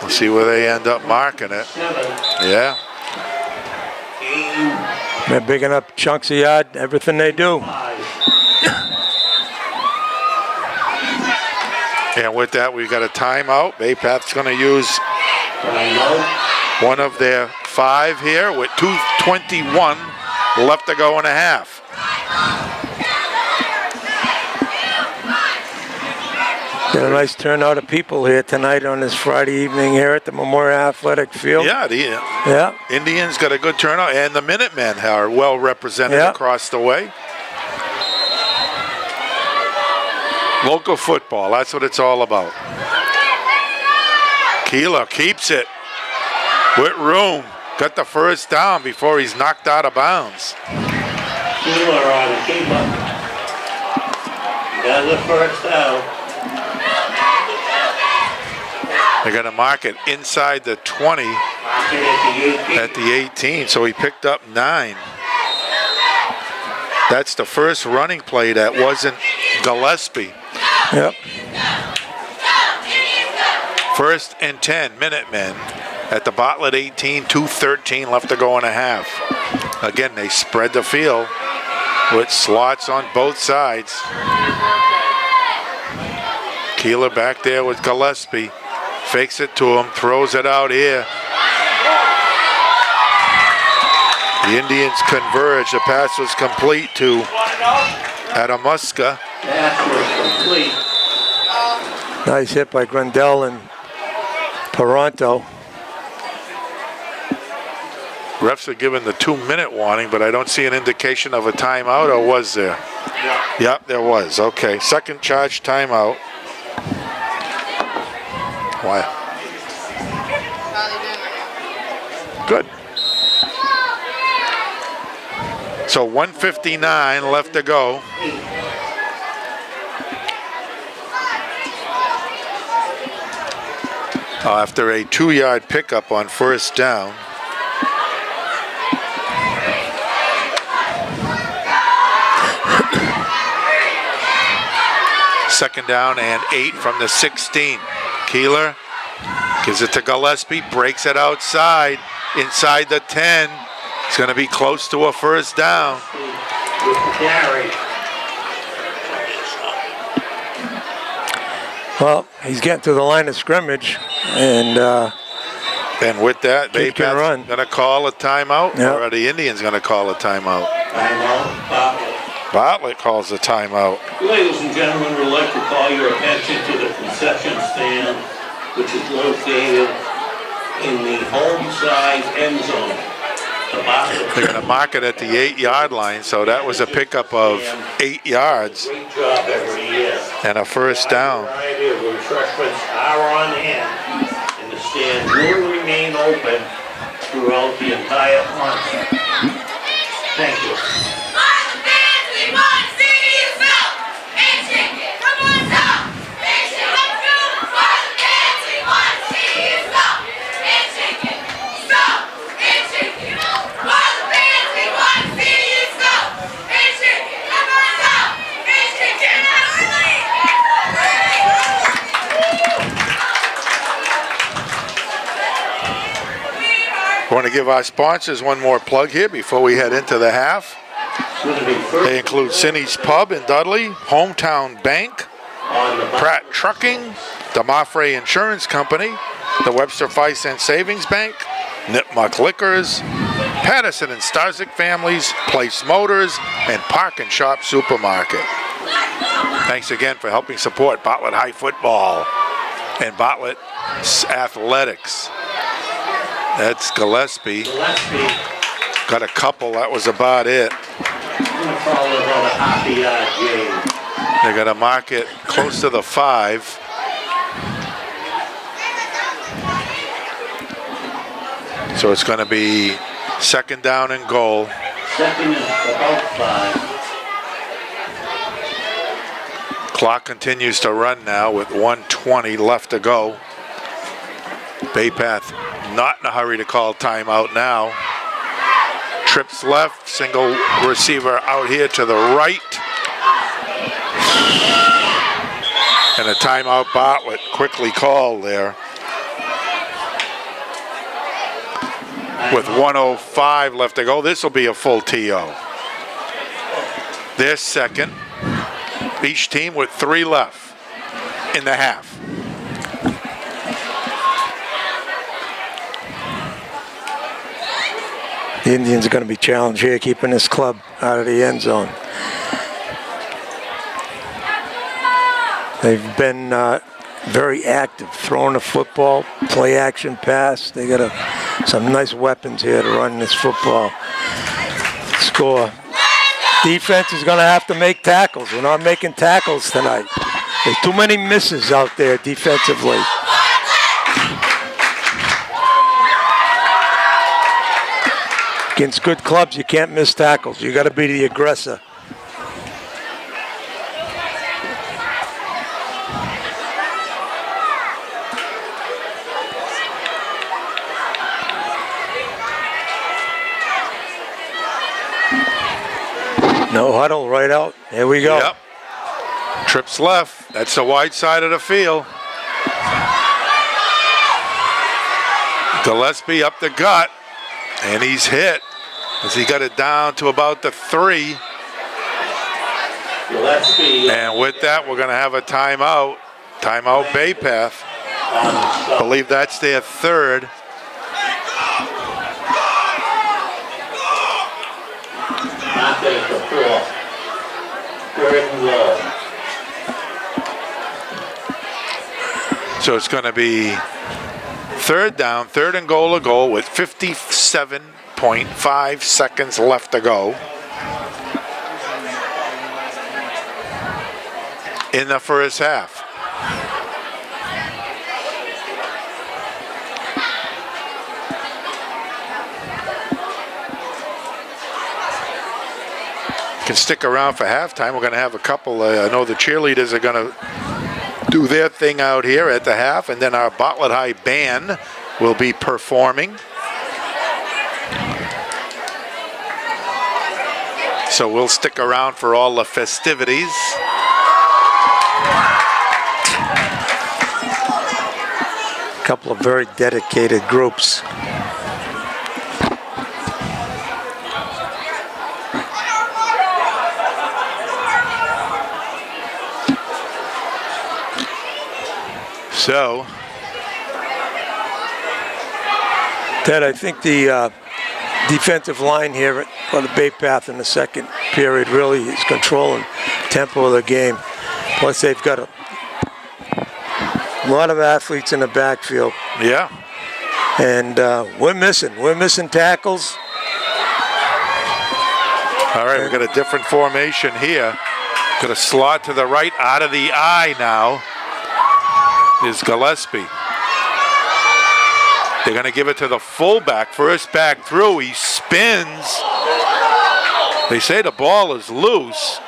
We'll see where they end up marking it. Yeah. They're bigging up chunks of yard, everything they do. And with that, we've got a timeout. Bay Path's going to use one of their 5 here with 2:21 left to go in a half. Got a nice turnout of people here tonight on this Friday evening here at the Memorial Athletic Field. Yeah, the Indians got a good turnout, and the Minutemen are well represented across the way. Local football, that's what it's all about. Keeler keeps it with room. Got the first down before he's knocked out of bounds. Keeler on the keeper. Got the first down. They're going to mark it inside the 20 at the 18, so he picked up 9. That's the first running play that wasn't Gillespie. Yep. First and 10, Minutemen at the Bartlett 18, 2:13 left to go in a half. Again, they spread the field with slots on both sides. Keeler back there with Gillespie. Fakes it to him, throws it out here. The Indians converge. The pass was complete to Adamuska. Pass was complete. Nice hit by Grandel and Toronto. Refs are given the 2-minute warning, but I don't see an indication of a timeout, or was there? Yep, there was. Okay, second charge timeout. Wow. Good. So 1:59 left to go. After a 2-yard pickup on first down. Second down and 8 from the 16. Keeler gives it to Gillespie, breaks it outside, inside the 10. It's going to be close to a first down. With the carry. Well, he's getting to the line of scrimmage, and with that, Kid can run. going to call a timeout, Yep. or are the Indians going to call a timeout? Timeout, Bartlett. Bartlett calls a timeout. Ladies and gentlemen, we'd like to call your attention to the concession stand, which is located in the home side end zone. They're going to mark it at the 8-yard line, so that was a pickup of 8 yards Great job every year. and a first down. A variety of refreshments are on hand, and the stand will remain open throughout the entire concert. Thank you. I want to give our sponsors one more plug here before we head into the half. They include Cindy's Pub in Dudley, Hometown Bank, Pratt Trucking, the Maffrey Insurance Company, the Webster 5-Cent Savings Bank, Nipmuc Liquors, Patterson and Starzyk Families, Place Motors, and Park and Shop Supermarket. Thanks again for helping support Bartlett High Football and Bartlett Athletics. That's Gillespie. Got a couple, that was about it. They're going to mark it close to the 5. So it's going to be second down and goal. Second is about 5. Clock continues to run now with 1:20 left to go. Bay Path not in a hurry to call timeout now. Trips left, single receiver out here to the right. And a timeout Bartlett quickly called there. With 1:05 left to go, this will be a full TO. Their second. Each team with 3 left in the half. the Indians are going to be challenged here, keeping this club out of the end zone. They've been very active, throwing the football, play action pass. They got some nice weapons here to run this football. Score. Defense is going to have to make tackles. We're not making tackles tonight. There's too many misses out there defensively. Against good clubs, you can't miss tackles. You got to be the aggressor. No huddle, right out. Here we go. Yep. Trips left. That's the wide side of the field. Gillespie up the gut, and he's hit as he got it down to about the 3. Gillespie And with that, we're going to have a timeout. Timeout Bay Path. I believe that's their 3rd. not at the 4. 3rd and goal. So it's going to be 3rd down, 3rd and goal with 57.5 seconds left to go in the first half. Can stick around for halftime. We're going to have a couple. I know the cheerleaders are going to do their thing out here at the half, and then our Bartlett High band will be performing. So we'll stick around for all the festivities. A couple of very dedicated groups. So, Ted, I think the defensive line here on the Bay Path in the second period really is controlling tempo of the game. Plus, they've got a lot of athletes in the backfield, yeah. and we're missing tackles. All right, we've got a different formation here. Got a slot to the right, out of the eye now is Gillespie. They're going to give it to the fullback, first back through. He spins. They say the ball is loose.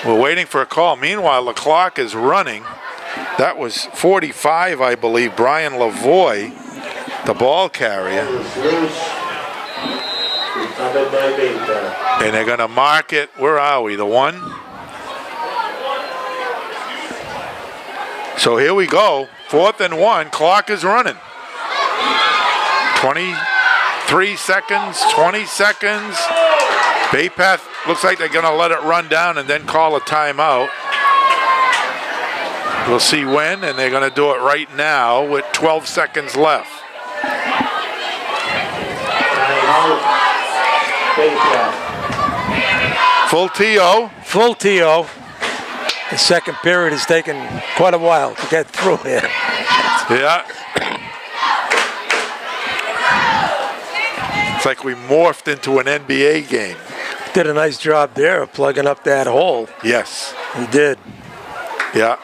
We're waiting for a call. Meanwhile, the clock is running. That was 45, I believe. Brian Lavoie, the ball carrier. And they're going to mark it. Where are we? The 1? So here we go. 4th and 1. Clock is running. 23 seconds, 20 seconds. Bay Path looks like they're going to let it run down and then call a timeout. We'll see when, and they're going to do it right now with 12 seconds left. Full TO. Full TO. The second period has taken quite a while to get through here. Yeah. It's like we morphed into an NBA game. Did a nice job there of plugging up that hole. Yes. He did. Yeah.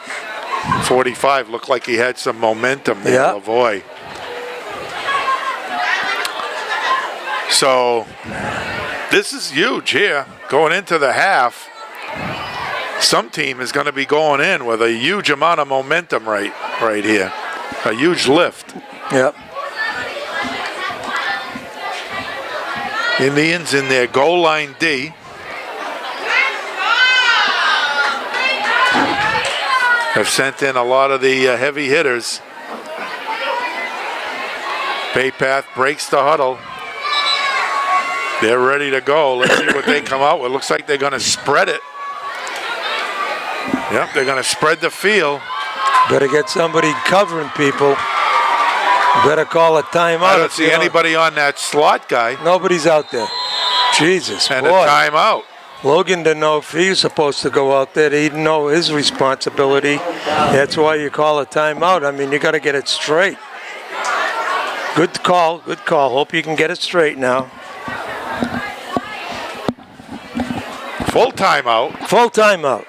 45 looked like he had some momentum there, Yeah. Lavoie. So this is huge here going into the half. Some team is going to be going in with a huge amount of momentum right here. A huge lift. Yep. Indians in their goal line D. Have sent in a lot of the heavy hitters. Bay Path breaks the huddle. They're ready to go. Let's see what they come out with. Looks like they're going to spread it. Yep, they're going to spread the field. Better get somebody covering people. Better call a timeout. I don't see anybody on that slot guy. Nobody's out there. Jesus, And boy. a timeout. Logan didn't know if he was supposed to go out there. He didn't know his responsibility. That's why you call a timeout. I mean, you got to get it straight. Good call, good call. Hope you can get it straight now. Full timeout. Full timeout.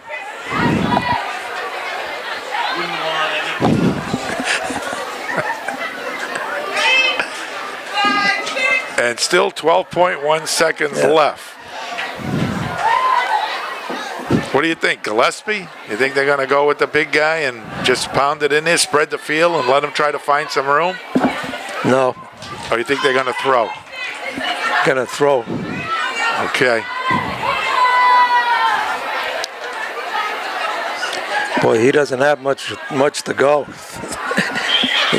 And still 12.1 seconds left. What do you think, Gillespie? You think they're going to go with the big guy and just pound it in there, spread the field, and let him try to find some room? No. Or you think they're going to throw? Gonna throw. Okay. Boy, he doesn't have much to go.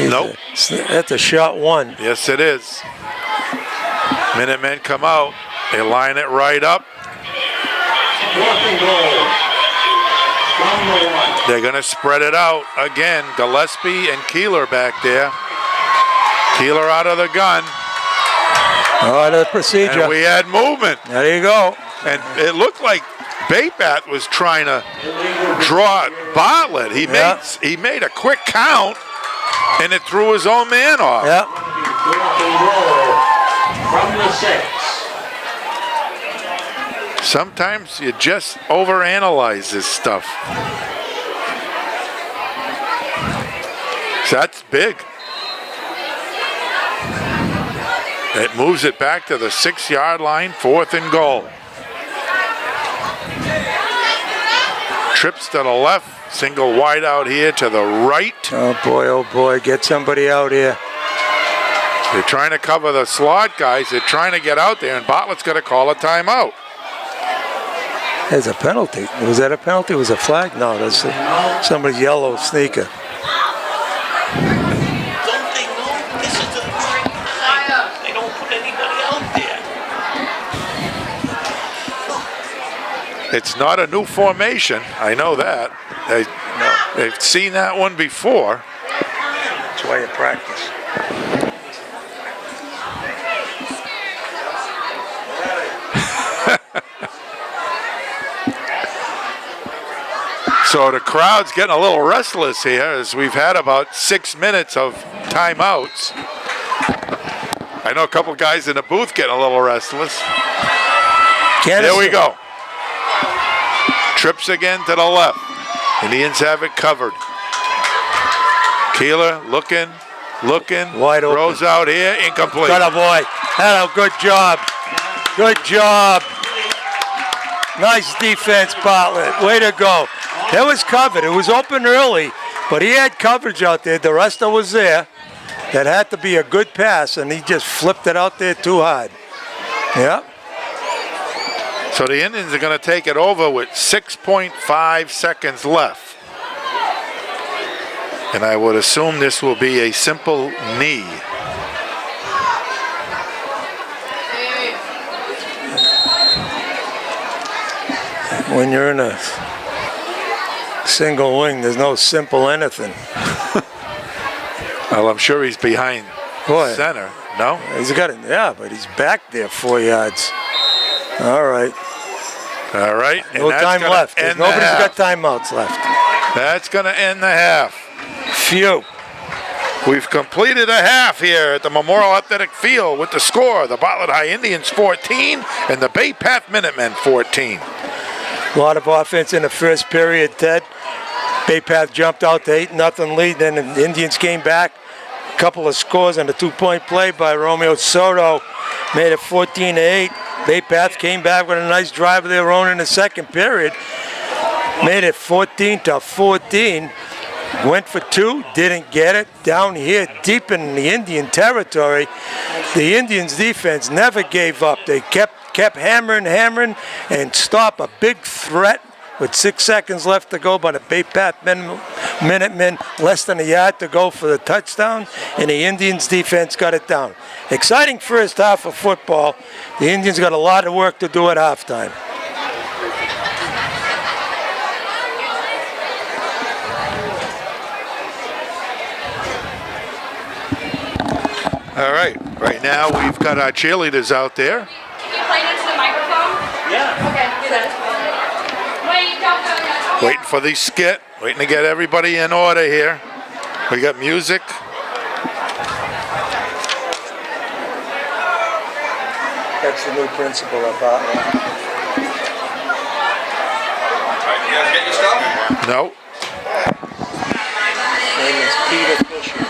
Nope. That's a shot one. Yes, it is. Minutemen come out. They line it right up. 4th and goal. From the 1. They're going to spread it out again. Gillespie and Keeler back there. Keeler out of the gun. Oh, the procedure. And we had movement. There you go. And it looked like Baypath was trying to draw Bartlett. He made a quick count, and it threw his own man off. Yeah. 4th and goal. From the 6. Sometimes you just overanalyze this stuff. So that's big. It moves it back to the 6-yard line, 4th and goal. Trips to the left, single wide out here to the right. Oh boy, get somebody out here. They're trying to cover the slot guys. They're trying to get out there, and Bartlett's going to call a timeout. There's a penalty. Was that a penalty? Was a flag? No, that's somebody's yellow sneaker. Don't they know this is the right time? They don't put anybody out there. It's not a new formation. I know that. They've seen that one before. That's why you practice. So the crowd's getting a little restless here as we've had about 6 minutes of timeouts. I know a couple guys in the booth getting a little restless. There we go. Trips again to the left. Indians have it covered. Keeler looking. Wide open. Throws out here, incomplete. Got a boy. Hello, good job. Good job. Nice defense, Bartlett. Way to go. That was covered. It was open early, but he had coverage out there. The rest was there. That had to be a good pass, and he just flipped it out there too hard. Yeah. So the Indians are going to take it over with 6.5 seconds left. And I would assume this will be a simple knee. When you're in a single wing, there's no simple anything. Well, I'm sure he's behind Boy. center. No? He's got it, yeah, but he's back there 4 yards. All right. All right. And No that's time gonna left. end the Nobody's half. got timeouts left. That's going to end the half. Phew. We've completed a half here at the Memorial Athletic Field with the score, the Bartlett High Indians 14 and the Baypath Minutemen 14. A lot of offense in the first period, Ted. Baypath jumped out to 8-0 lead, then the Indians came back. A couple of scores and a two-point play by Romeo Soto made it 14-8. Baypath came back with a nice drive of their own in the second period. Made it 14-14. Went for two, didn't get it. Down here, deep in the Indian territory, the Indians' defense never gave up. They kept hammering, and stopped a big threat with 6 seconds left to go by the Baypath Minutemen, less than a yard to go for the touchdown, and the Indians' defense got it down. Exciting first half of football. The Indians got a lot of work to do at halftime. All right. Right now we've got our cheerleaders out there. Can you play into the microphone? Yeah. Okay, do that. Wait, don't go yet. Waiting for the skit. Waiting to get everybody in order here. We got music. That's the new principal of Bartlett. You guys get your stuff? No. His name is Peter Fisher.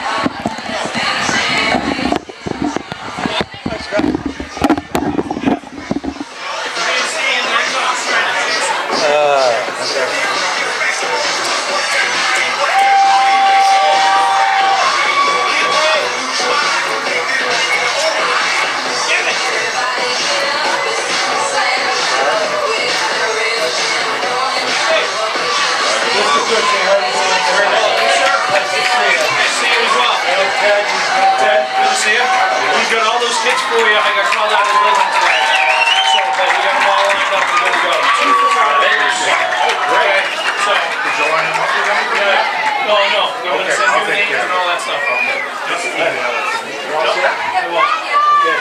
Kids for you. I got called out of living today. So, but we got them all lined up and good to go. Two for Fridays. Oh, great. So, Did you line them up with anybody? yeah. No, no. You want me to Okay, send I'll you the take names care and of all that stuff? Okay. Just email it to me. You all set? I will. Okay.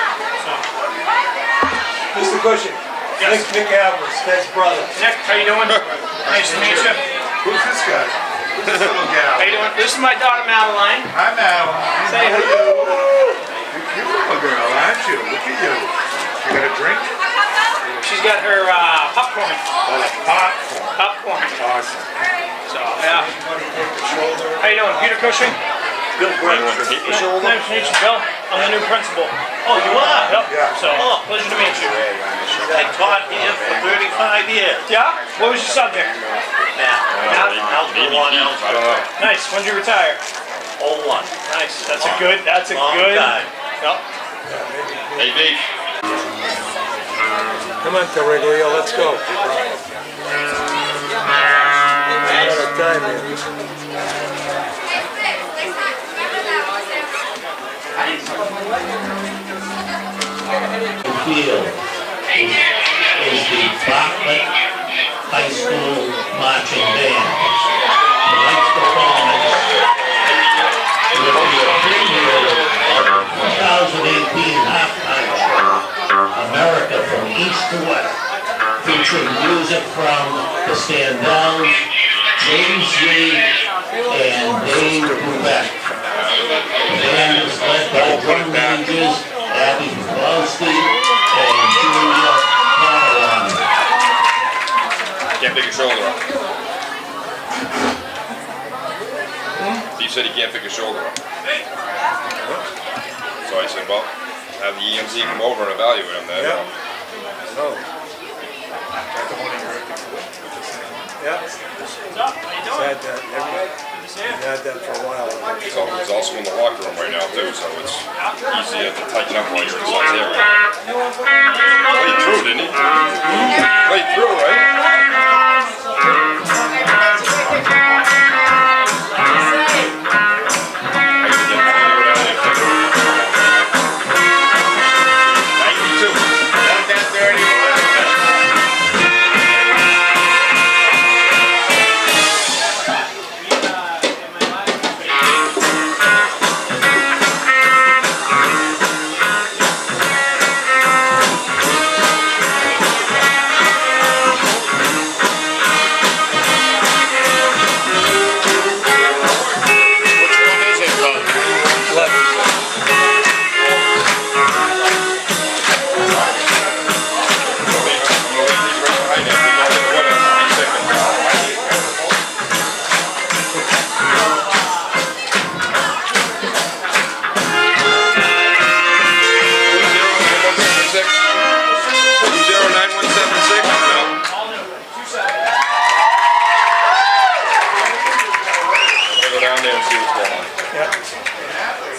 Mr. Cushing. Yes. Nick Alvarez, Ted's brother. Nick, how you doing? Nice to meet you. Who's this guy? Who's this little gal? How you doing? This is my daughter Madeline. Hi, Madeline. Say hello. You're cute little girl, aren't you? Look at you. You got a drink? She's got her popcorn. Popcorn. Popcorn. Awesome. So, yeah. How you doing? Peter Cushing? Bill Brent. Nice to meet you, Bill. I'm the new principal. Oh, you are? Yep. Yeah. So, pleasure to meet you. I taught here for 35 years. Yeah? What was your subject? Now, algebra 1, algebra Nice. When did you retire? 01. Nice. That's a good. That's a Long good. time. Yep. Hey, Dave. Come on, Terriglio, let's go. Out of time here. Field is the Bartlett High School Marching Band. Tonight's performance will be a preview of 2018 halftime show, America from East to West, featuring music from the Standells, James Reed, and Dave Brubeck. The band is led by drum majors Abby Kowalski and Julia Padawan. Can't pick his shoulder up. Steve said he can't pick his shoulder up. So I said, well, have the EMC come over and evaluate him then. Yeah. No. Yeah. What's up? How you He's doing? had that. He's had that for a while. So he's also in the locker room right now too, so it's easy to tighten up while you're inside there. Played through, didn't he? Played through, right?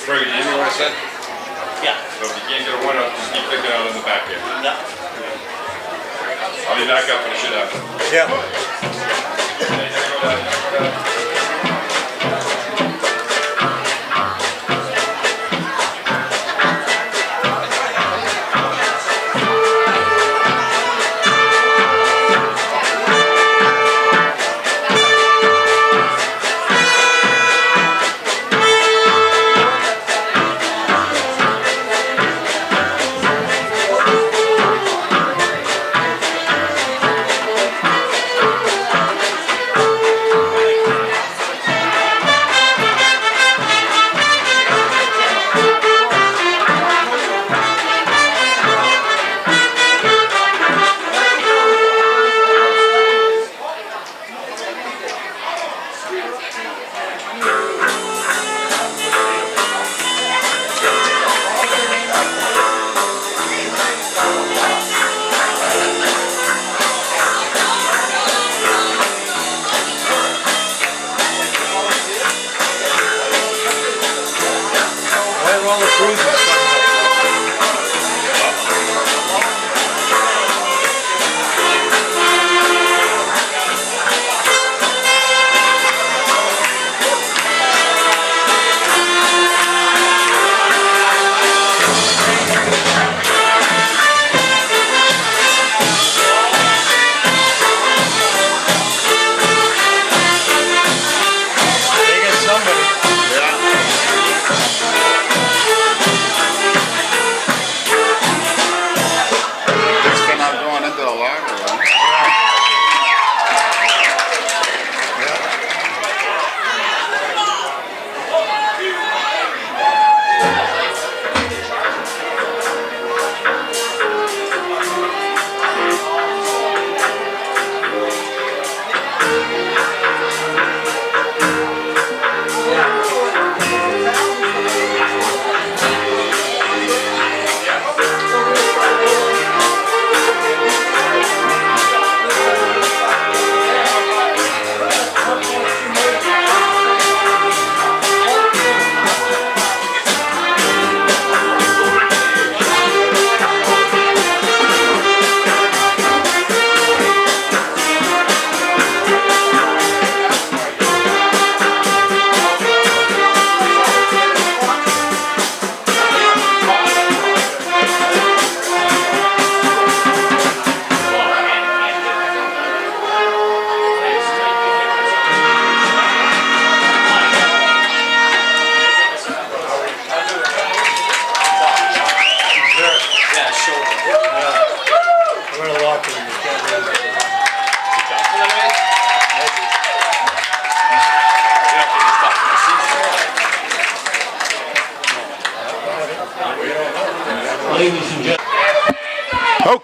Brady, you know what I said? Yeah. So if you can't get a winner, just keep picking out in the back here. Yeah. I'll be back up when it should happen. Yeah.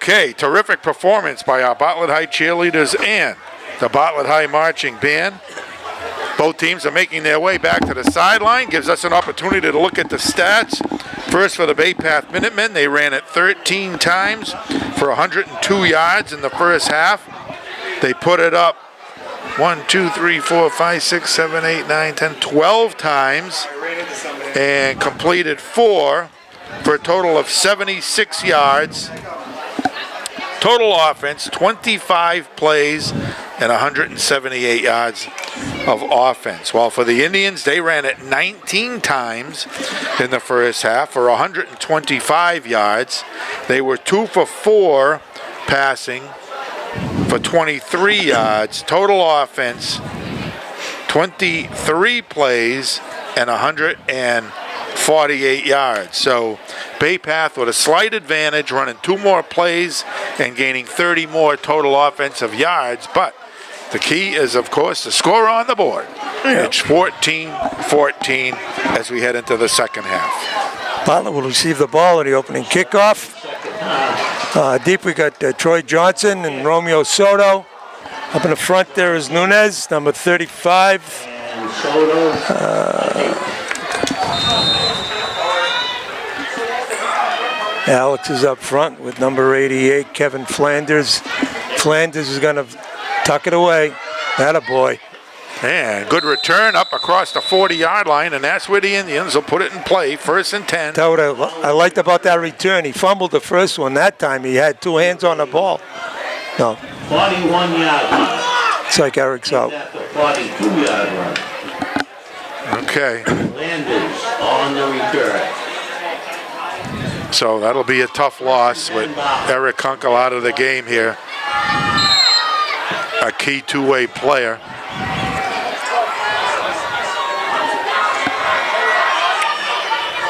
Okay, terrific performance by our Bartlett High cheerleaders and the Bartlett High marching band. Both teams are making their way back to the sideline. Gives us an opportunity to look at the stats. First for the Bay Path Minutemen, they ran it 13 times for 102 yards in the first half. They put it up 1, 2, 3, 4, 5, 6, 7, 8, 9, 10, 12 times and completed 4 for a total of 76 yards. Total offense, 25 plays and 178 yards of offense. While for the Indians, they ran it 19 times in the first half for 125 yards. They were 2 for 4 passing for 23 yards. Total offense, 23 plays and 148 yards. So Bay Path with a slight advantage, running 2 more plays and gaining 30 more total offensive yards. But the key is, of course, the score on the board. It's 14-14 as we head into the second half. Bartlett will receive the ball in the opening kickoff. Deep we got Troy Johnson and Romeo Soto. Up in the front there is Nunez, number 35. And Soto. Alex is up front with number 88, Kevin Flanders. Flanders is going to tuck it away. Attaboy. And good return up across the 40-yard line, and that's where the Indians will put it in play. 1st and 10. Tell what I liked about that return. He fumbled the first one. That time he had 2 hands on the ball. No, 41-yard line. it's like Eric's out. At the 42-yard line. Okay, Landers on the return. so that'll be a tough loss with Eric Kunkel out of the game here. A key two-way player.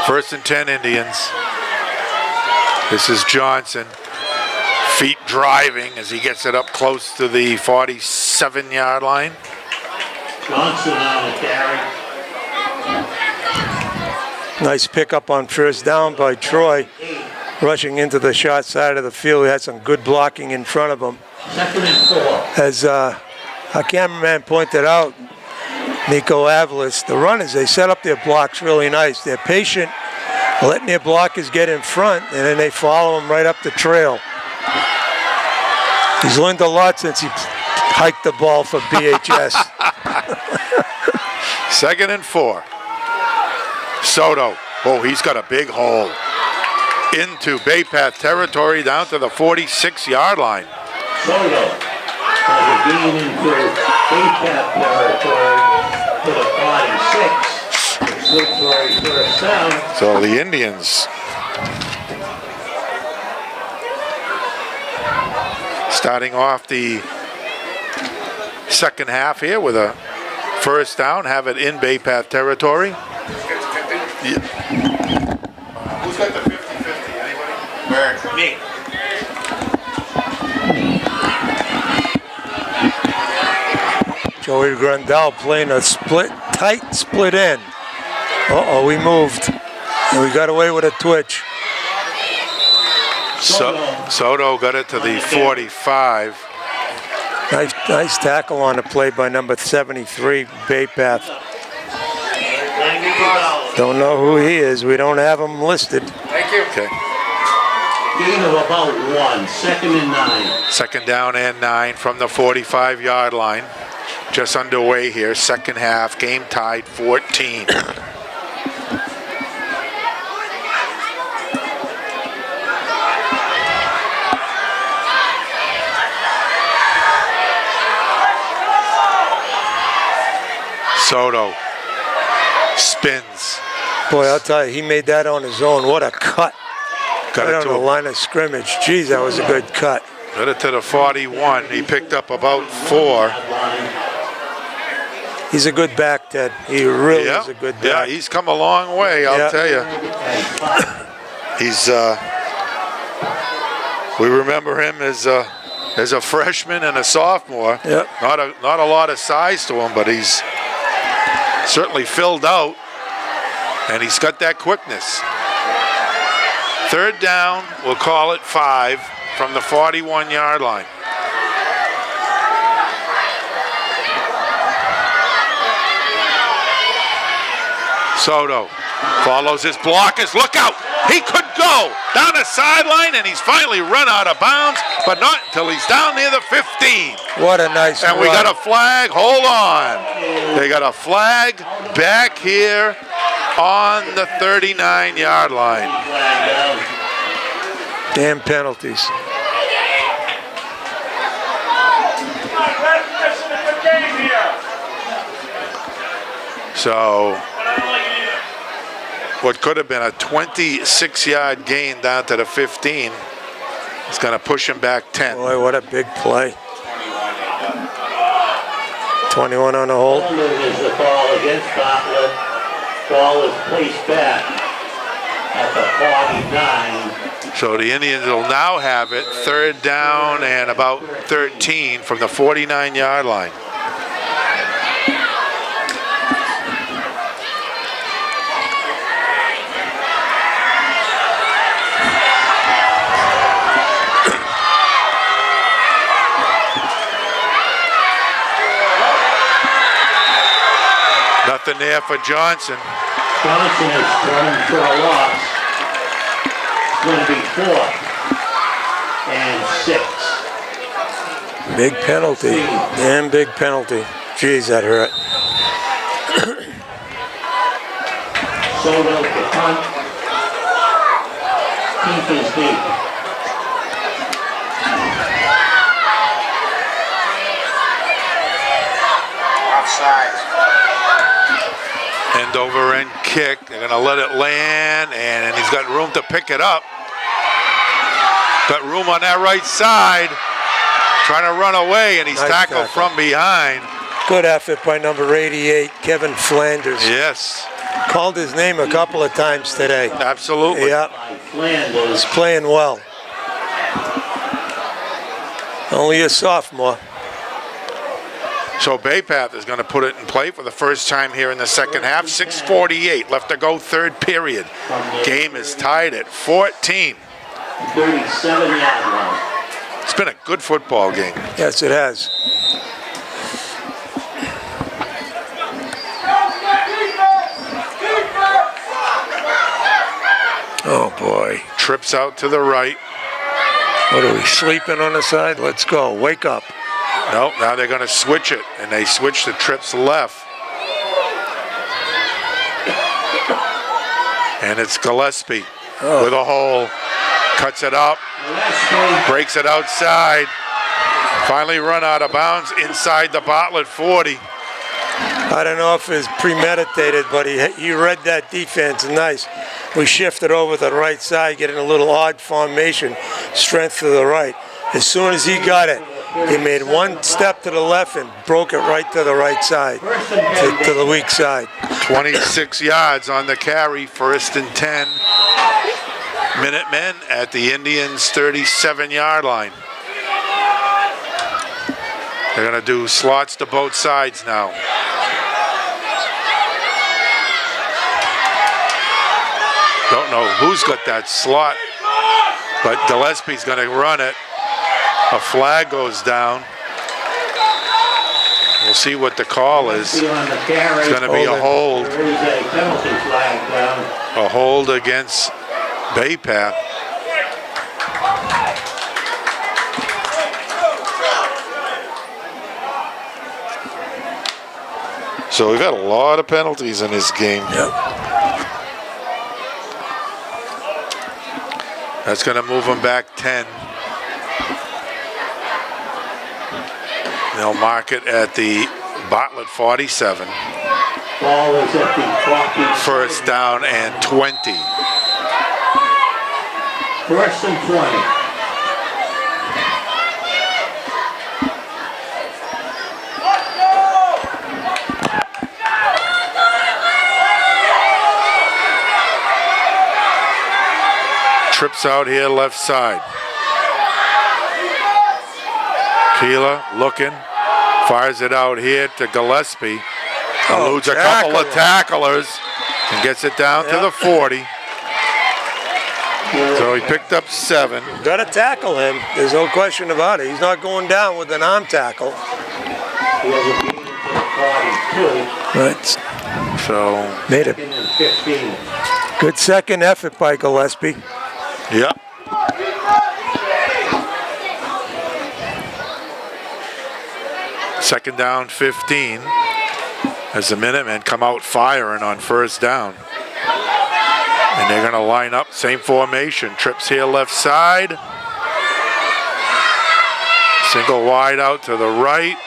First and 10 Indians. This is Johnson. Feet driving as he gets it up close to the 47-yard line. Johnson on the carry. Nice pickup on first down by Troy. Rushing into the short side of the field. He had some good blocking in front of him. 2nd and 4. As our cameraman pointed out, Nico Avalos, the runners, they set up their blocks really nice. They're patient, letting their blockers get in front, and then they follow them right up the trail. He's learned a lot since he hiked the ball for BHS. 2nd and 4. Soto. Oh, he's got a big hole into Bay Path territory down to the 46-yard line. Soto has a gain into Bay Path territory to the 46. It's good for a first down. So the Indians starting off the second half here with a first down, have it in Bay Path territory. Yeah. Who's got the 50-50? Anybody? Where? Me. Joey Grandal playing a tight split end. Uh-oh, we moved. And we got away with a twitch. Soto got it to the 45. Nice tackle on the play by number 73, Bay Path. Don't know who he is. We don't have him listed. Thank you. Okay. Gain of about 1. 2nd and 9. Second down and 9 from the 45-yard line. Just underway here, second half, game tied 14. Soto spins. Boy, I'll tell you, he made that on his own. What a cut. Got right it on to the him. line of scrimmage. Jeez, that was a good cut. Got it to the 41. He picked up about 4. He's a good back, Ted. He really is a good back. Yeah, he's come a long way, I'll tell you. He's, we remember him as a freshman and a sophomore. Yep. Not a lot of size to him, but he's certainly filled out, and he's got that quickness. Third down, we'll call it 5 from the 41-yard line. Soto follows his blockers. Look out! He could go down the sideline, and he's finally run out of bounds, but not until he's down near the 15. What a nice And we run. got a flag. Hold on. They got a flag back here on the 39-yard line. Flag down. Damn penalties. So what could have been a 26-yard gain down to the 15 is going to push him back 10. Boy, what a big play. 21 on the hold. Holding is the call against Bartlett. Ball is placed back at the 49. So the Indians will now have it 3rd down and about 13 from the 49-yard line. Nothing there for Johnson. Johnson is thrown for a loss. It's going to be 4th and 6. Big penalty. Damn big penalty. Jeez, that hurt. Soto to punt. Keith is deep. Offside. End over end kick. They're going to let it land, and he's got room to pick it up. Got room on that right side. Trying to run away, and he's Nice tackled tackle. from behind. Good effort by number 88, Kevin Flanders. Yes, Called his name a couple of times today. absolutely. Yeah, By Flanders. he's playing well. Only a sophomore. So Bay Path is going to put it in play for the first time here in the second half. 6:48 left to go, 3rd period. Game is tied at 14. 37-yard line. It's been a good football game. Yes, it has. Oh boy. Trips out to the right. What are we, sleeping on the side? Let's go. Wake up. Nope, now they're going to switch it, and they switch the trips left. And it's Gillespie with a hole. Cuts it up, Gillespie. breaks it outside. Finally run out of bounds inside the Bartlett 40. I don't know if it's premeditated, but he read that defense nice. We shifted over to the right side, getting a little odd formation, strength to the right. As soon as he got it, he made one step to the left and broke it right to the right side, to the weak side. 26 yards on the carry, 1st and 10. Minutemen at the Indians' 37-yard line. They're going to do slots to both sides now. Don't know who's got that slot, but Gillespie's going to run it. A flag goes down. We'll see what the call is. Gillespie on the carry. It's going to be a hold. There is a penalty flag down. A hold against Bay Path. So we've had a lot of penalties in this game. Yep. That's going to move them back 10. They'll mark it at the Bartlett 47. Ball is at the 40. 1st down and 20. 1st and 20. Trips out here left side. Keeler looking, fires it out here to Gillespie. Eludes a couple of tacklers and gets it down to the 40. So he picked up 7. Got to tackle him. There's no question about it. He's not going down with an arm tackle. He has a beat into 42. But So, made a Second and 15. good second effort by Gillespie. yep. Second down, 15. As the Minutemen come out firing on first down. And they're going to line up, same formation. Trips here left side. Single wide out to the right.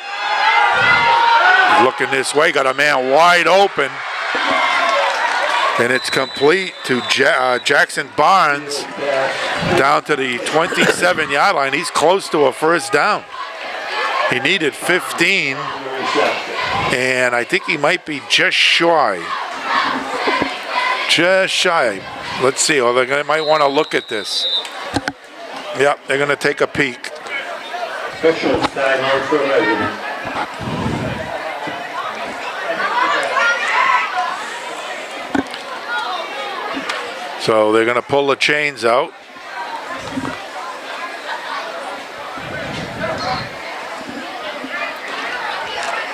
He's looking this way, got a man wide open. And it's complete to Jackson Barnes down to the 27-yard line. He's close to a first down. He needed 15, and I think he might be just shy. Just shy. Let's see. Or they might want to look at this. Yep, they're going to take a peek. Officials timeout for resident. So they're going to pull the chains out.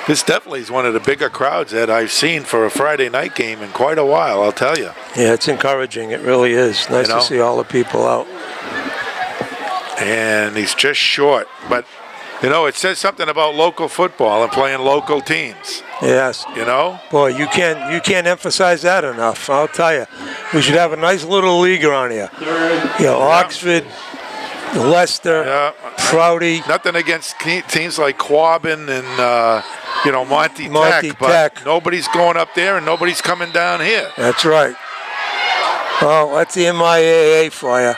This definitely is one of the bigger crowds that I've seen for a Friday night game in quite a while, I'll tell you. Yeah, it's encouraging. It really is. Nice You know? to see all the people out. And he's just short. But, you know, it says something about local football and playing local teams, Yes. you know? Boy, you can't emphasize that enough. I'll tell you. We should have a nice little league around here. You know, Oxford, Leicester, Yeah. Prouty. Nothing against teams like Quabbin and, you know, Monty Monty Tech, but Tech. nobody's going up there and nobody's coming down here. That's right. Well, that's the MIAA for you.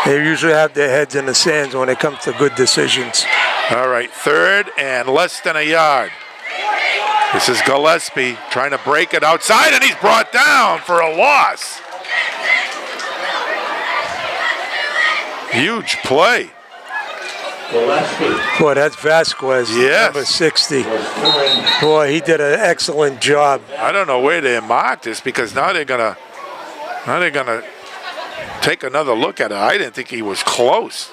They usually have their heads in the sands when it comes to good decisions. All right, third and less than a yard. This is Gillespie trying to break it outside, and he's brought down for a loss. Huge play. Gillespie Boy, that's Vasquez, Yes. number 60. was pulling. Boy, he did an excellent job. I don't know where they marked this because now they're gonna take another look at it. I didn't think he was close.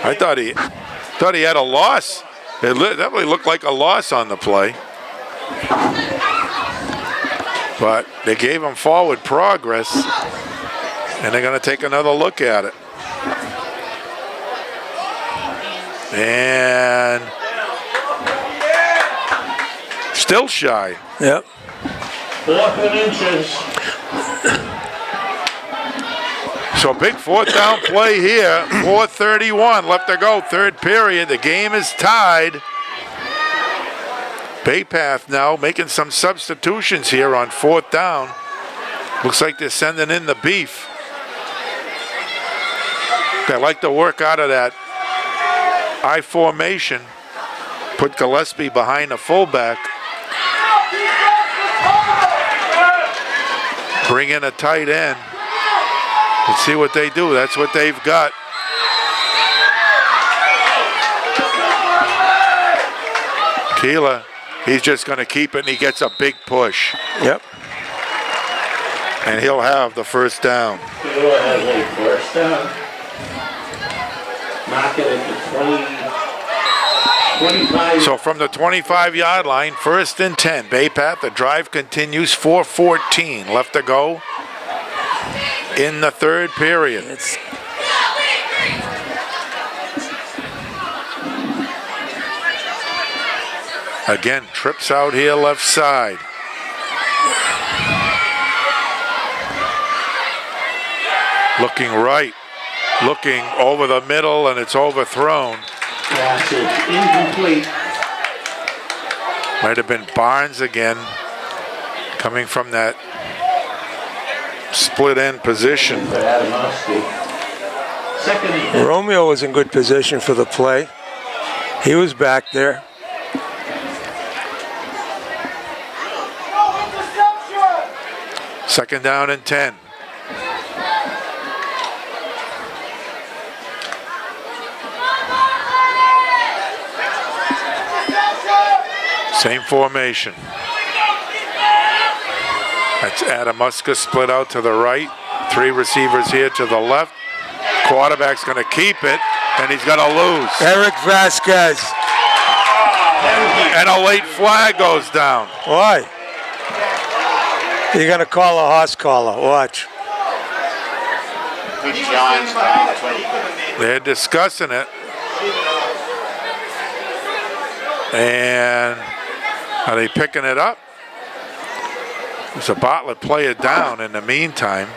I thought he had a loss. It definitely looked like a loss on the play. But they gave him forward progress, and they're going to take another look at it. And still shy. Yep. 4th and inches. So big fourth down play here. 4:31 left to go, third period. The game is tied. Bay Path now making some substitutions here on fourth down. Looks like they're sending in the beef. They like to work out of that I formation. Put Gillespie behind the fullback. Bring in a tight end. Let's see what they do. That's what they've got. Keeler, he's just going to keep it, and he gets a big push. Yep. And he'll have the first down. Taylor has a first down. Mark it at the 25. So from the 25-yard line, 1st and 10. Bay Path, the drive continues. 4:14 left to go in the third period. It's Again, trips out here left side. Looking right, looking over the middle, and it's overthrown. Pass is incomplete. Might have been Barnes again, coming from that split end position. For Adamowski. 2nd and Romeo was in good position for the play. He was back there. Second down and 10. Same formation. That's Adamuska split out to the right. Three receivers here to the left. Quarterback's going to keep it, and he's going to lose. Eric Vasquez. And a late flag goes down. Why? You're going to call a horse collar. Watch. They're discussing it. And are they picking it up? So Bartlett play it down in the meantime.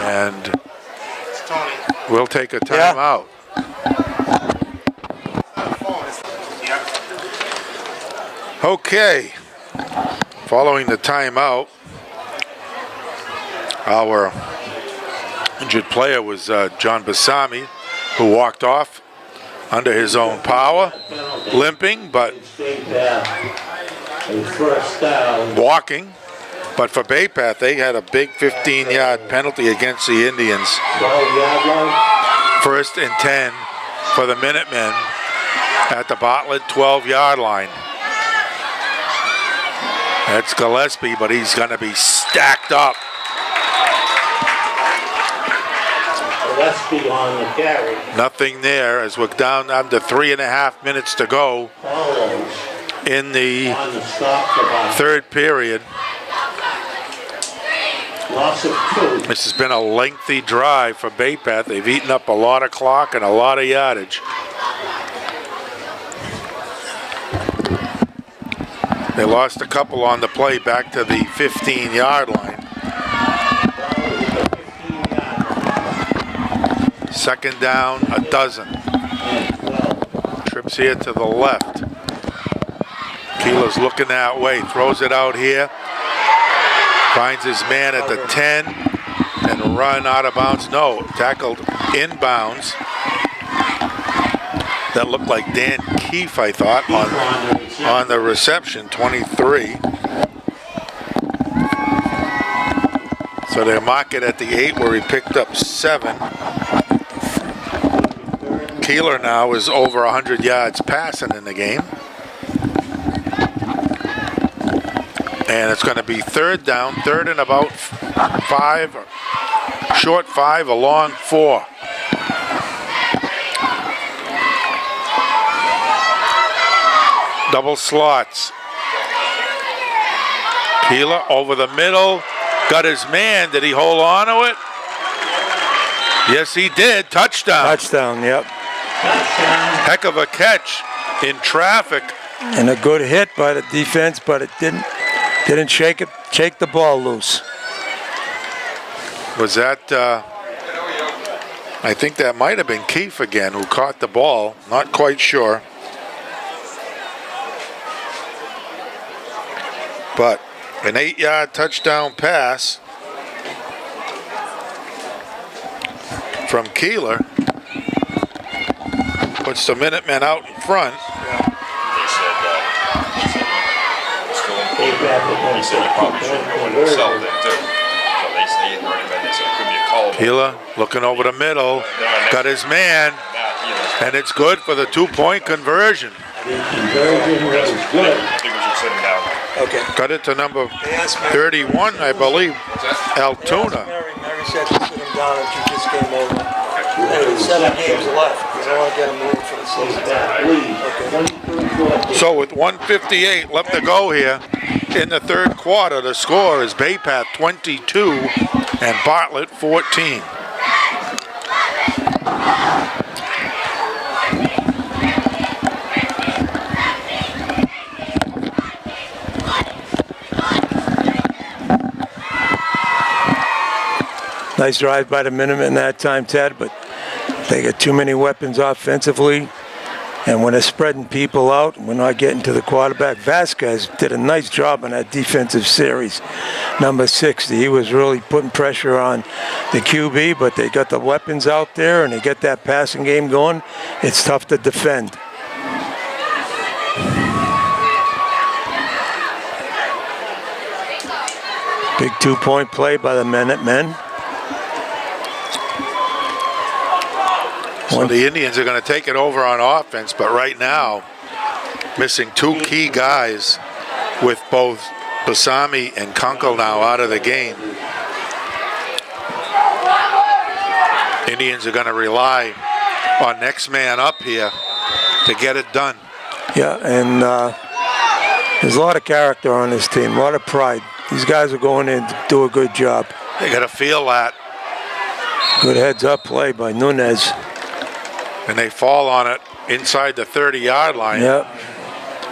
And we'll take a timeout. Okay. Following the timeout, our injured player was John Bassami, who walked off under his own power, limping, but walking. But for Bay Path, they had a big 15-yard penalty against the Indians. 1st and 10 for the Minutemen at the Bartlett 12-yard line. That's Gillespie, but he's going to be stacked up. Gillespie on the carry. Nothing there as we're down under 3.5 minutes to go Follows in the on the stop for third period. loss of 2. This has been a lengthy drive for Bay Path. They've eaten up a lot of clock and a lot of yardage. They lost a couple on the play back to the 15-yard line. 2nd down, a dozen. Trips here to the left. Keeler's looking that way, throws it out here. Finds his man at the 10 and run out of bounds. No, tackled inbounds. That looked like Dan Keefe, I thought, on the reception, 23. So they mark it at the 8 where he picked up 7. Keeler now is over 100 yards passing in the game. And it's going to be 3rd down, 3rd and about 5, short 5, a long 4. Double slots. Keeler over the middle, got his man. Did he hold on to it? Yes, he did. Touchdown. Touchdown, yep. Heck of a catch in traffic. And a good hit by the defense, but it didn't shake the ball loose. Was that, I think that might have been Keefe again who caught the ball. Not quite sure. But an 8-yard touchdown pass from Keeler puts the Minutemen out in front. They said he probably shouldn't go into himself then too. So they recommend this. It could be a call. Keeler looking over the middle, got his man, and it's good for the 2-point conversion. Conversion was good. I think we should sit him down. Okay. Got it to number 31, I believe, Altoona. Mary said to sit him down and she just came over. There's 7 games left. You don't want to get him moved for the season. So with 1:58 left to go here in the third quarter, the score is Bay Path 22 and Bartlett 14. Nice drive by the Minutemen that time, Ted, but they got too many weapons offensively. And when they're spreading people out, we're not getting to the quarterback. Vasquez did a nice job on that defensive series. Number 60, he was really putting pressure on the QB, but they got the weapons out there and they get that passing game going. It's tough to defend. Big 2-point play by the Minutemen. So the Indians are going to take it over on offense, but right now, missing two key guys with both Basami and Kunkel now out of the game. Indians are going to rely on next man up here to get it done. Yeah, and there's a lot of character on this team, a lot of pride. These guys are going in to do a good job. They got to feel that. Good heads-up play by Nunez. And they fall on it inside the 30-yard line. Yep.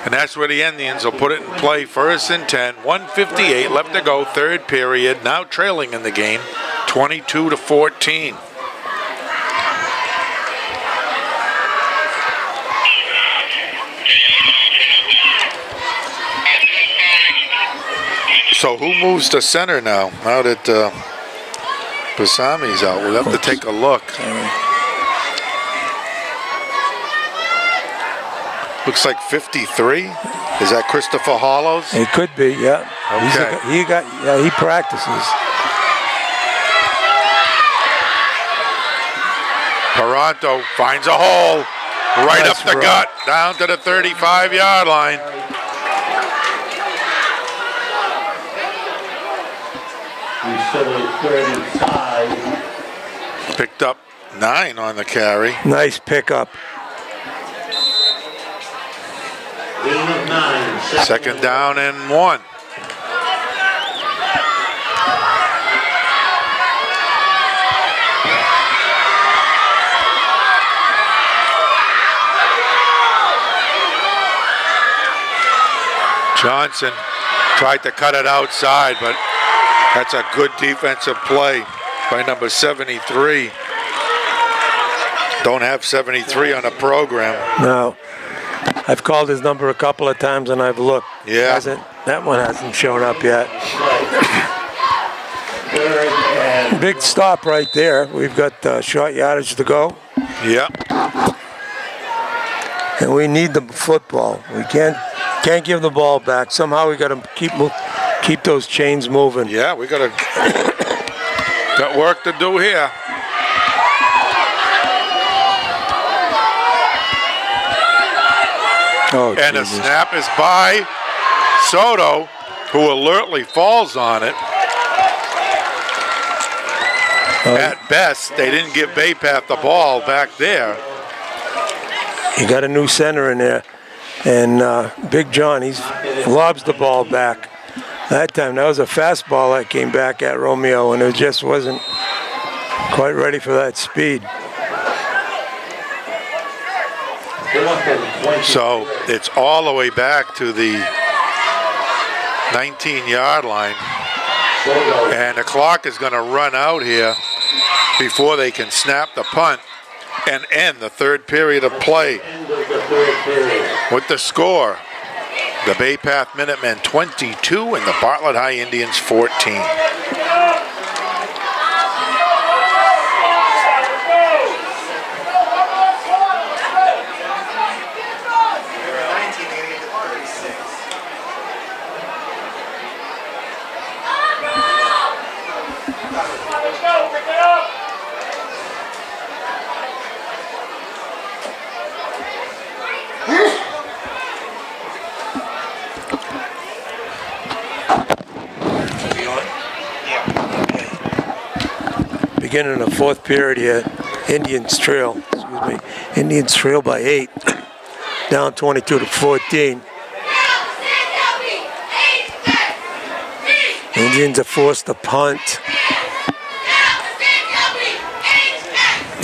And that's where the Indians will put it in play. First and 10, 1:58 left to go, third period. Now trailing in the game, 22-14. So who moves to center now? Now that Basami's out, we'll have to take a look. Looks like 53. Is that Christopher Hollows? It could be, yeah. Okay. He practices. Paranto finds a hole right Nice up the run. gut, down to the 35-yard line. He's still at 35. Picked up 9 on the carry. Nice pickup. Gain of 9. Second down and 1. Johnson tried to cut it outside, but that's a good defensive play by number 73. Don't have 73 on the program. No. I've called his number a couple of times and I've looked. Yeah. That one hasn't shown up yet. Third and Big stop right there. We've got short yardage to go, Yeah. and we need the football. We can't give the ball back. Somehow we got to keep those chains moving. Yeah, we got work to do here. Oh, And a Jesus. snap is by Soto, who alertly falls on it. At best, they didn't give Baypath the ball back there. You got a new center in there, and Big John, he lobs the ball back. That time, that was a fastball that came back at Romeo, and it just wasn't quite ready for that speed. So it's all the way back to the 19-yard line. And the clock is going to run out here before they can snap the punt and end the third period of play. end of the third period. With the score, the Baypath Minutemen 22 and the Bartlett High Indians 14. Beginning of the fourth period here, Indians trail. Excuse me. Indians trail by 8, down 22-14. Indians are forced to punt.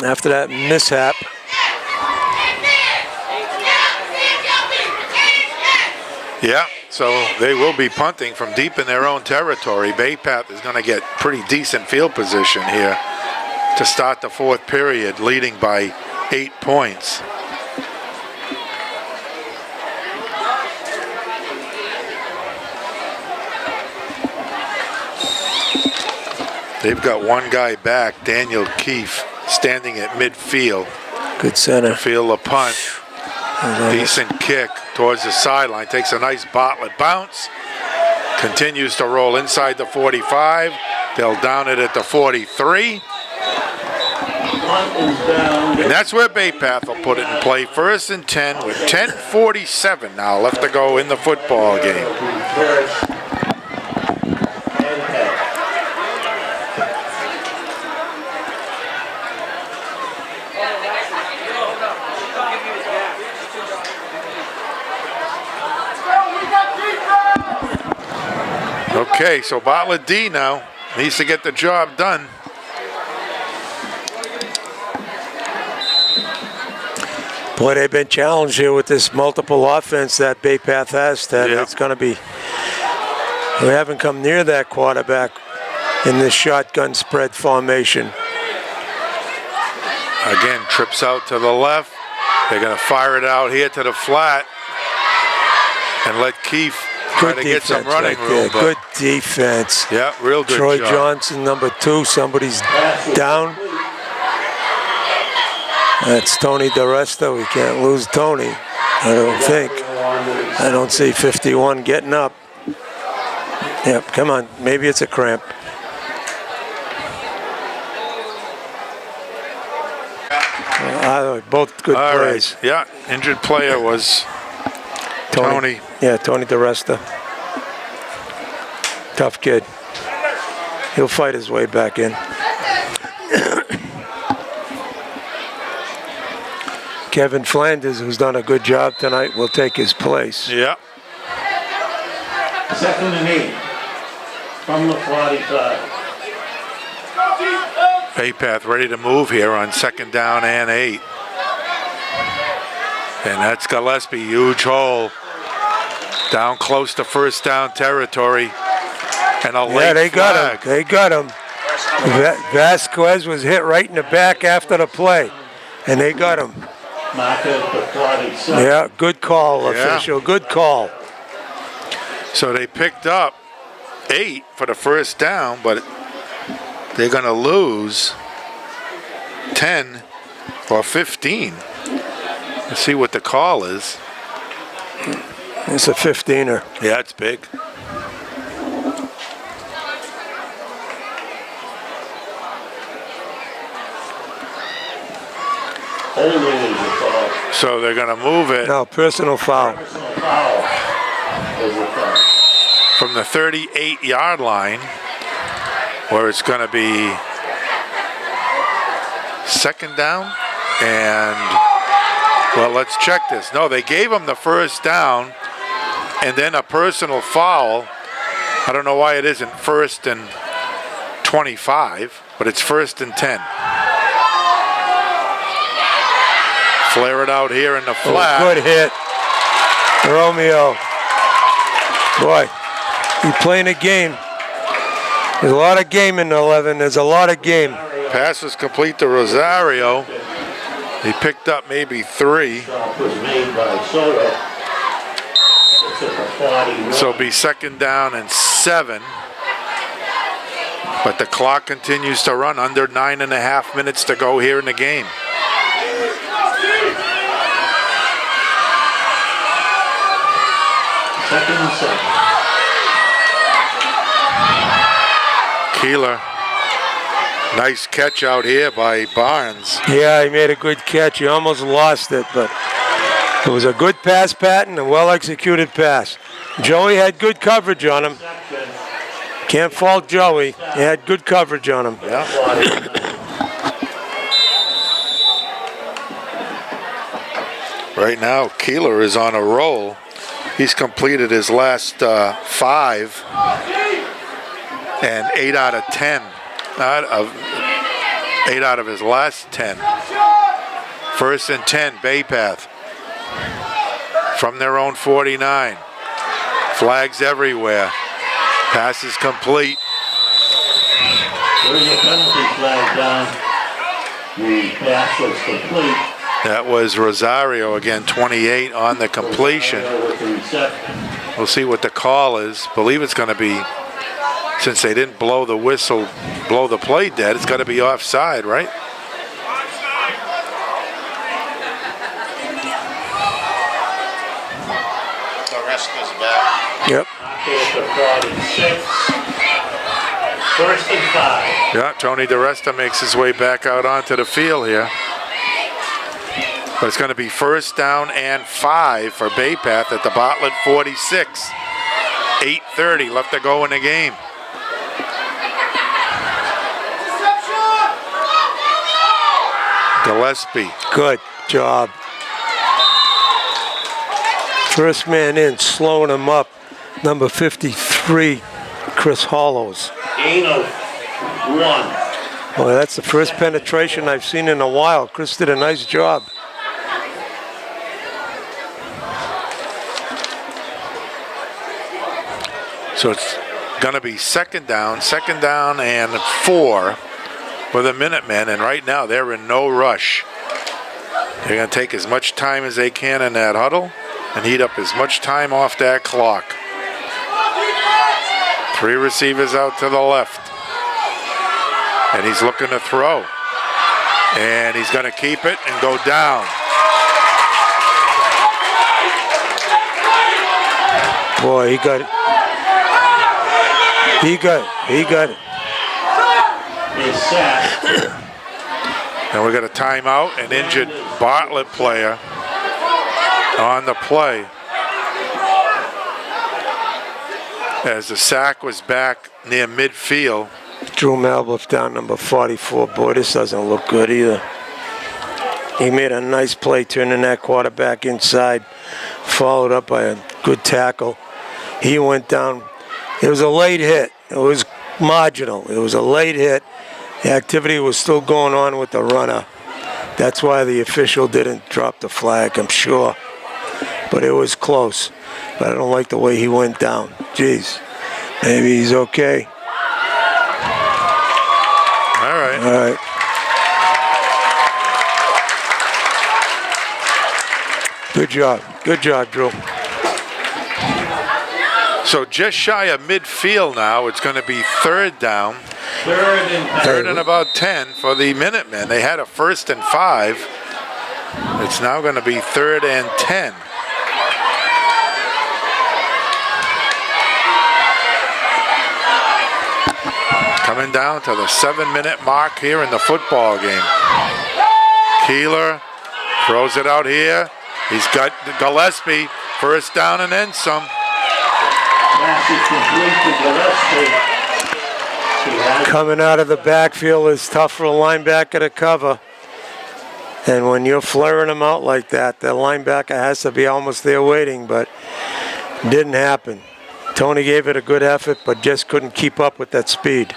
After that mishap, Yeah, so they will be punting from deep in their own territory. Baypath is going to get pretty decent field position here to start the fourth period, leading by 8 points. They've got one guy back, Daniel Keefe, standing at midfield. good center. Field a punt. Decent kick towards the sideline. Takes a nice Bartlett bounce. Continues to roll inside the 45. They'll down it at the 43. punt is down. And that's where Bay Path will put it in play. 1st and 10 with 10:47 now left to go in the football game. First and 10. Okay, so Bartlett D now needs to get the job done. Boy, they've been challenged here with this multiple offense that Bay Path has. That Yeah. it's going to be. We haven't come near that quarterback in this shotgun spread formation. Again, trips out to the left. They're going to fire it out here to the flat and let Keefe try Good to get some defense running right room. there. but- Good defense. Yeah, real good Troy job. Johnson, number 2. Somebody's down. That's Tony DeResta. We can't lose Tony, I don't think. I don't see 51 getting up. Yep, come on. Maybe it's a cramp. Both good All plays. right. Yeah, injured player was Tony. Yeah, Tony DeResta. Tough kid. He'll fight his way back in. Kevin Flanders, who's done a good job tonight, will take his place. Yeah. 2nd and 8 from the 45. Bay Path ready to move here on 2nd down and 8. And that's Gillespie, huge hole. Down close to 1st down territory. And a late Yeah, they got flag. him. They got him. Vasquez was hit right in the back after the play, and they got him. Mark at the 47. Yeah, good call, Yeah. official. Good call. So they picked up 8 for the 1st down, but they're going to lose 10 or 15. Let's see what the call is. It's a 15er. Yeah, it's big. Holding is a foul. So they're going to move it No, personal foul. Personal foul is a foul. from the 38-yard line, where it's going to be 2nd down. And, well, let's check this. No, they gave him the 1st down and then a personal foul. I don't know why it isn't 1st and 25, but it's 1st and 10. Flare it out here in the flat. Good hit. Romeo. Boy, he's playing a game. There's a lot of game in 11. There's a lot of game. Pass is complete to Rosario. He picked up maybe 3. Stop was made by Soto. It's at the 41. So it'll be 2nd down and 7. But the clock continues to run. Under 9.5 minutes to go here in the game. Second and 7. Keeler. Nice catch out here by Barnes. Yeah, he made a good catch. He almost lost it, but it was a good pass pattern, a well-executed pass. Joey had good coverage on him. Can't fault Joey. He had good coverage on him. Yeah. Right now, Keeler is on a roll. He's completed his last 5 and 8 out of 10. 8 out of his last 10. 1st and 10, Bay Path. From their own 49. Flags everywhere. Pass is complete. There's a penalty flag down. The pass was complete. That was Rosario again, 28 on the completion. With the reception. We'll see what the call is. Believe it's going to be, since they didn't blow the whistle, blow the play dead, it's got to be offside, right? The rest is back. Yep. At the 46. 1st and 5. Yeah, Tony DeResta makes his way back out onto the field here. But it's going to be first down and 5 for Bay Path at the Bartlett 46. 8:30 left to go in the game. Gillespie. Good job. First man in, slowing him up. Number 53, Chris Hollows. Gain of 1. Well, that's the first penetration I've seen in a while. Chris did a nice job. So it's going to be second down and 4 for the Minutemen. And right now they're in no rush. They're going to take as much time as they can in that huddle and eat up as much time off that clock. 3 receivers out to the left. And he's looking to throw. And he's going to keep it and go down. Boy, he got it. He got it. He's sacked. And we got a timeout, an injured Bartlett player on the play. As the sack was back near midfield. Drew Malbuff down, number 44. Boy, this doesn't look good either. He made a nice play turning that quarterback inside, followed up by a good tackle. He went down. It was a late hit. It was marginal. It was a late hit. The activity was still going on with the runner. That's why the official didn't drop the flag, I'm sure. But it was close. But I don't like the way he went down. Jeez. Maybe he's okay. All right. All right. Good job. Good job, Drew. So just shy of midfield now. It's going to be third down. Third and about 10 for the Minutemen. They had a first and 5. It's now going to be third and 10. Coming down to the 7-minute mark here in the football game. Keeler throws it out here. He's got Gillespie. First down and then some. Pass is complete to Gillespie. Coming out of the backfield is tough for a linebacker to cover. And when you're flaring them out like that, the linebacker has to be almost there waiting, but didn't happen. Tony gave it a good effort, but just couldn't keep up with that speed.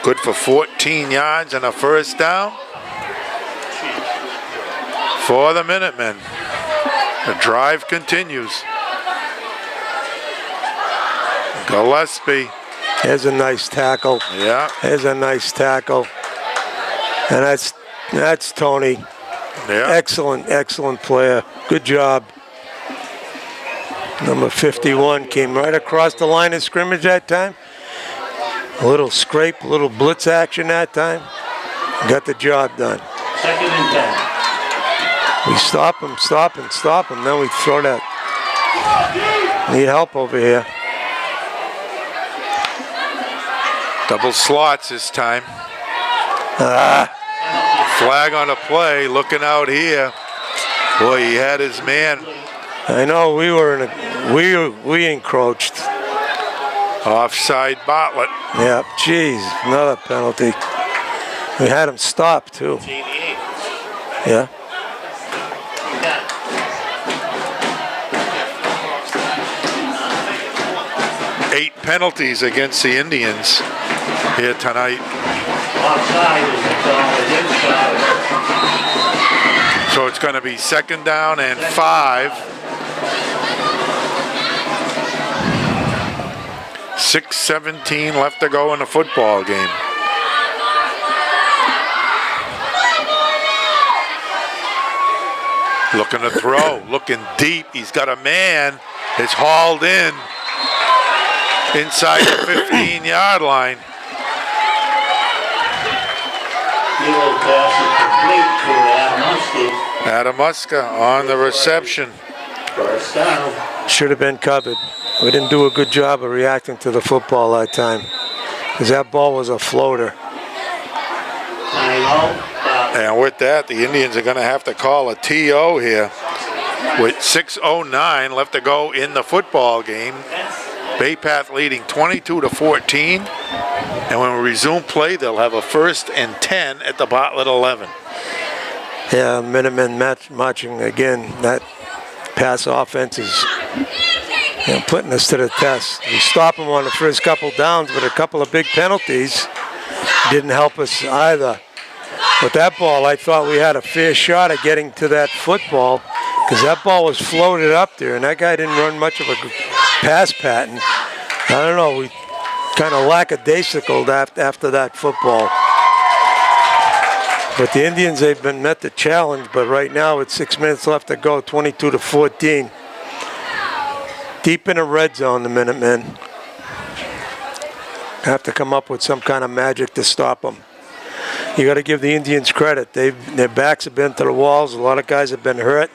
Good for 14 yards and a first down for the Minutemen. The drive continues. Gillespie. There's a nice tackle. Yeah. There's a nice tackle. And that's Tony. Yeah. Excellent player. Good job. Number 51 came right across the line of scrimmage that time. A little scrape, a little blitz action that time. Got the job done. Second and 10. We stop him. Then we throw that. Need help over here. Double slots this time. Flag on a play, looking out here. Boy, he had his man. I know we encroached. Offside Bartlett. Yeah, geez, another penalty. We had him stopped too. Yeah. Eight penalties against the Indians here tonight. Offside is the call inside. So it's going to be second down and 5. 6:17 left to go in the football game. Looking to throw, looking deep. He's got a man. It's hauled in inside the 15-yard line. Kilo pass is complete to Adamuska on the reception. First down. Should have been covered. We didn't do a good job of reacting to the football that time. because that ball was a floater. Timeout. And with that, the Indians are going to have to call a TO here with 6:09 left to go in the football game. Bay Path leading 22-14. And when we resume play, they'll have a 1st and 10 at the Bartlett 11. Yeah, Minutemen marching again. That pass offense is putting us to the test. We stopped them on the first couple downs, but a couple of big penalties didn't help us either. With that ball, I thought we had a fair shot at getting to that football because that ball was floated up there, and that guy didn't run much of a pass pattern. I don't know, we kind of lackadaisical after that football. But the Indians, they've been met the challenge, but right now with 6 minutes left to go, 22-14. Deep in the red zone, the Minutemen. Have to come up with some kind of magic to stop them. You got to give the Indians credit. Their backs have been to the walls. A lot of guys have been hurt.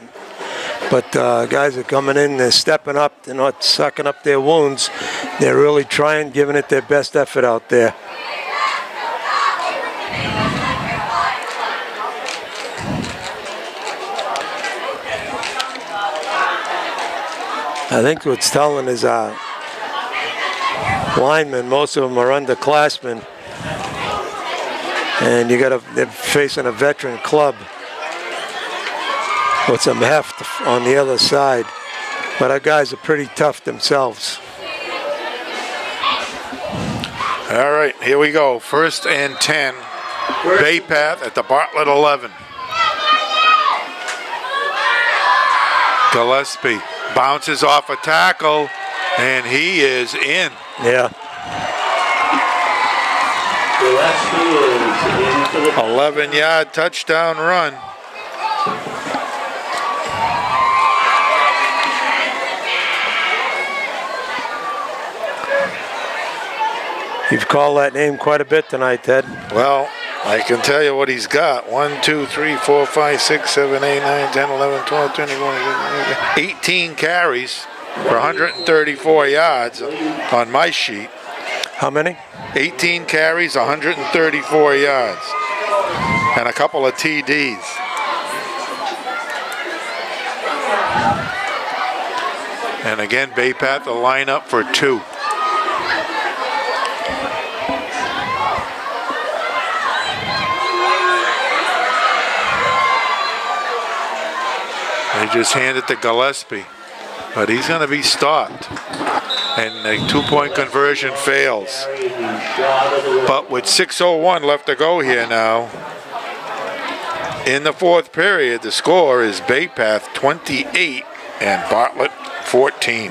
But guys are coming in, they're stepping up. They're not sucking up their wounds. They're really trying, giving it their best effort out there. I think what's telling is linemen, most of them are underclassmen. And they're facing a veteran club with some heft on the other side. But our guys are pretty tough themselves. All right, here we go. 1st and 10. Bay Path at the Bartlett 11. Gillespie bounces off a tackle, and he is in. Yeah. Gillespie is in for the 11-yard touchdown run. You've called that name quite a bit tonight, Ted. Well, I can tell you what he's got. 1, 2, 3, 4, 5, 6, 7, 8, 9, 10, 11, 12, 21, 18 carries for 134 yards on my sheet. How many? 18 carries, 134 yards, and a couple of TDs. And again, Bay Path will line up for 2. They just hand it to Gillespie, but he's going to be stopped. And the 2-point conversion fails. But with 6:01 left to go here now, in the 4th period, the score is Bay Path 28 and Bartlett 14.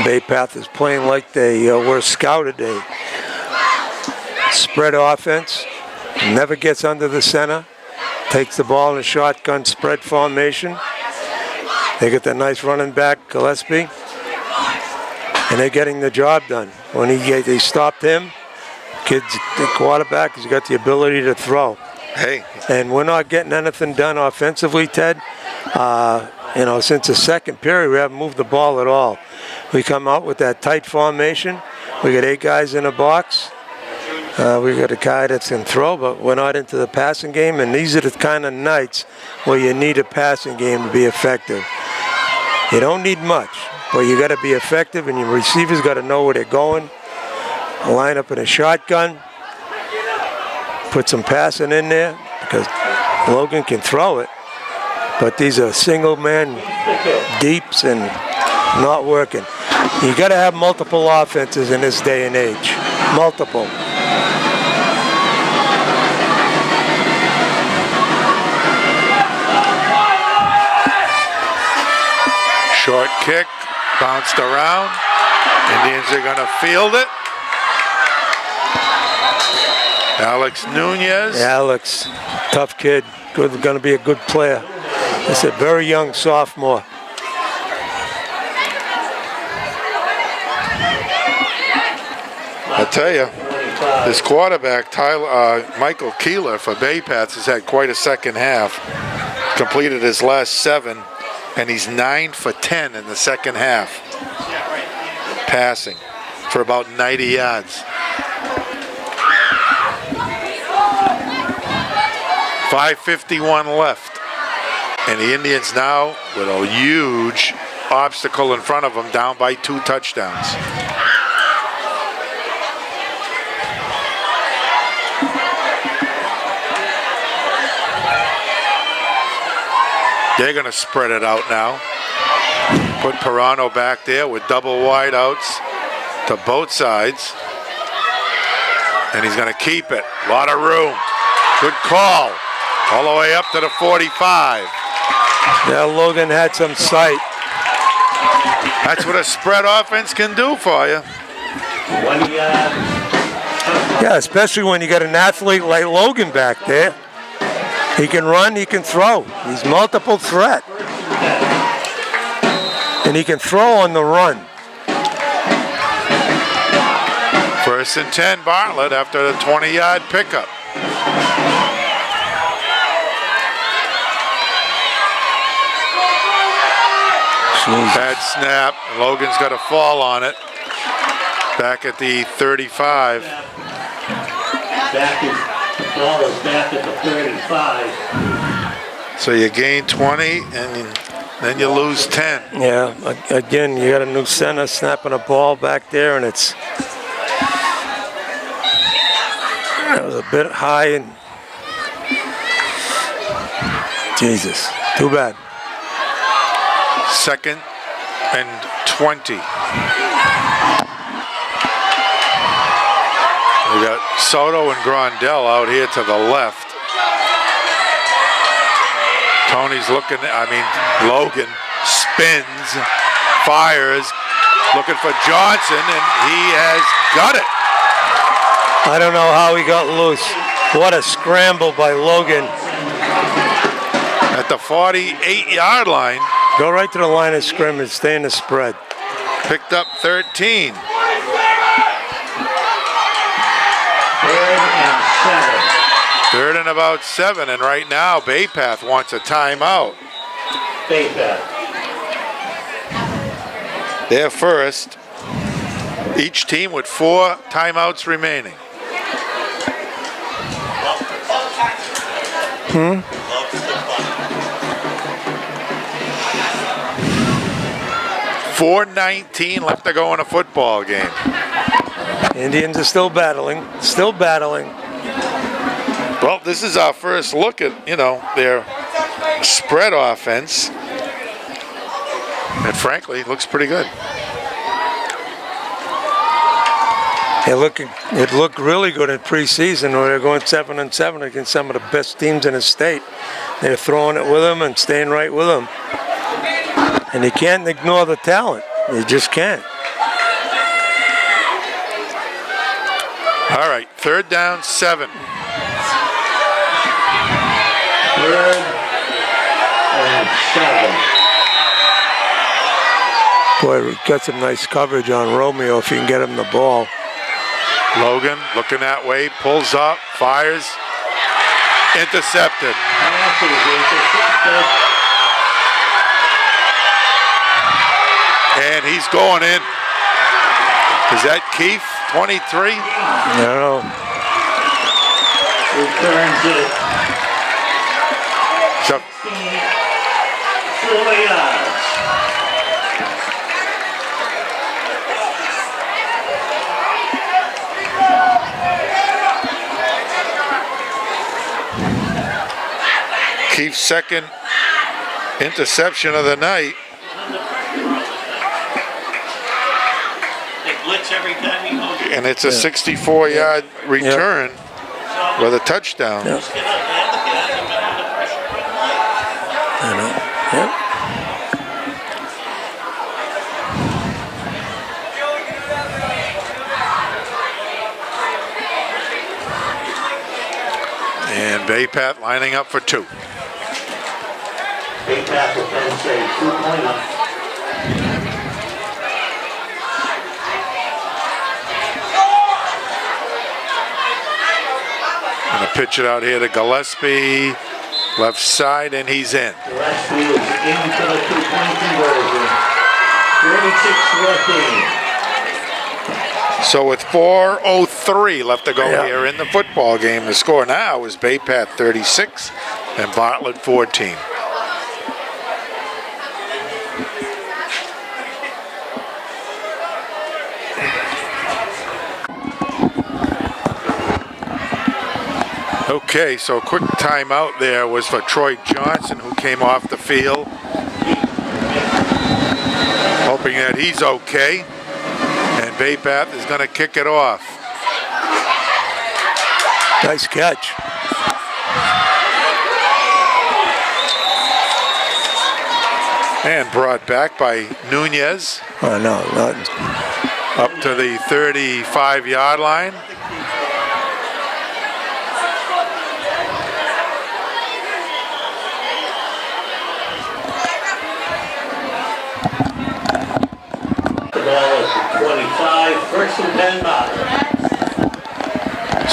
Bay Path is playing like they were scouted. They spread offense, never gets under the center, takes the ball in a shotgun spread formation. They get that nice running back, Gillespie, and they're getting the job done. When they stopped him, the quarterback has got the ability to throw. Hey. And we're not getting anything done offensively, Ted. Since the 2nd period, we haven't moved the ball at all. We come out with that tight formation. We got 8 guys in a box. We got a guy that can throw, but we're not into the passing game. And these are the kind of nights where you need a passing game to be effective. You don't need much, but you got to be effective, and your receivers got to know where they're going. Line up in a shotgun. Put some passing in there because Logan can throw it. But these are single man deeps and not working. You got to have multiple offenses in this day and age. Multiple. Short kick, bounced around. Indians are going to field it. Alex Nunez. Alex, tough kid. Going to be a good player. It's a very young sophomore. I tell you, this quarterback, Michael Keeler for Bay Path, has had quite a second half. Completed his last 7 and he's 9 for 10 in the second half, passing for about 90 yards. 5:51 left, and the Indians now with a huge obstacle in front of them, down by 2 touchdowns. They're going to spread it out now. Put Pirano back there with double wide outs to both sides. And he's going to keep it. A lot of room. Good call. All the way up to the 45. Yeah, Logan had some sight. That's what a spread offense can do for you. 1 yard. Yeah, especially when you got an athlete like Logan back there. He can run, he can throw. He's multiple threat. And he can throw on the run. 1st and 10, Bartlett after the 20-yard pickup. Bad snap. Logan's got a fall on it. Back at the 35. Ball is back at the 35. So you gain 20 and then you lose 10. Yeah, again, you got a new center snapping a ball back there, and it was a bit high, and Jesus, too bad. 2nd and 20. We got Soto and Grandel out here to the left. Tony's looking, Logan spins, fires, looking for Johnson, and he has got it. I don't know how he got loose. What a scramble by Logan. At the 48-yard line. Go right to the line of scrimmage, stay in the spread. Picked up 13. 3rd and about 7, and right now Bay Path wants a timeout. Bay Path. They're first. Each team with 4 timeouts remaining. 4:19 left to go in a football game. Indians are still battling. Well, this is our first look at, their spread offense. And frankly, it looks pretty good. It looked really good in preseason where they're going 7-7 against some of the best teams in the state. They're throwing it with them and staying right with them. And you can't ignore the talent. You just can't. All right, 3rd down, 7. 3rd and 7. Boy, we got some nice coverage on Romeo if you can get him the ball. Logan looking that way, pulls up, fires, intercepted. And he's going in. Is that Keefe, 23? No. Returns it. So 4 yards. Keefe's 2nd interception of the night. They blitz every time he goes. And it's a 64-yard return with a touchdown. Yeah. I know. Yep. And Bay Path lining up for 2. Bay Path will then say 2-pointer. Gonna pitch it out here to Gillespie. Left side, and he's in. Gillespie is into the two-point conversion. 36 left in. So with 4:03 left to go Yeah. here in the football game, the score now is Bay Path 36 and Bartlett 14. Okay, so a quick timeout there was for Troy Johnson, who came off the field, hoping that he's okay. And Bay Path is going to kick it off. Nice catch. And brought back by Nunez Oh, no, not. up to the 35-yard line. The ball is at 25, first and 10 Bartlett.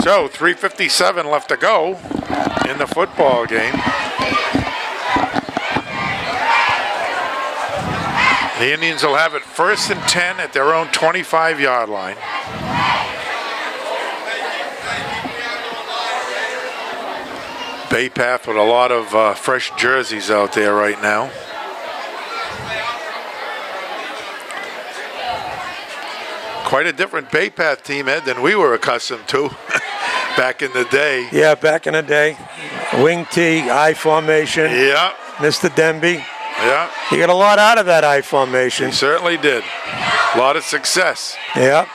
So 3:57 left to go in the football game. The Indians will have it first and 10 at their own 25-yard line. Bay Path with a lot of fresh jerseys out there right now. Quite a different Bay Path team, Ed, than we were accustomed to back in the day. Yeah, back in the day. Wing T, I formation. Yeah, Mr. Denby. yeah, He got a lot out of that I he formation. certainly did. A lot of success. Yeah.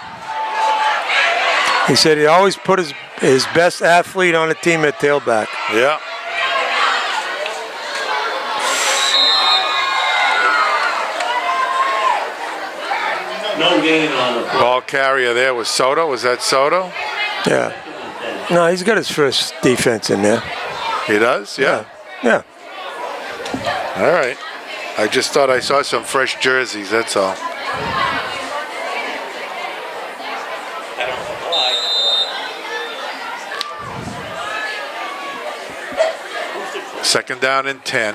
He said he always put his best athlete on the team at tailback. Yeah. No gain on the play. Ball carrier there was Soto. Was that Soto? Yeah. No, he's got his first defense in there. He does? Yeah. Yeah. All right. I just thought I saw some fresh jerseys, that's all. Second down and 10.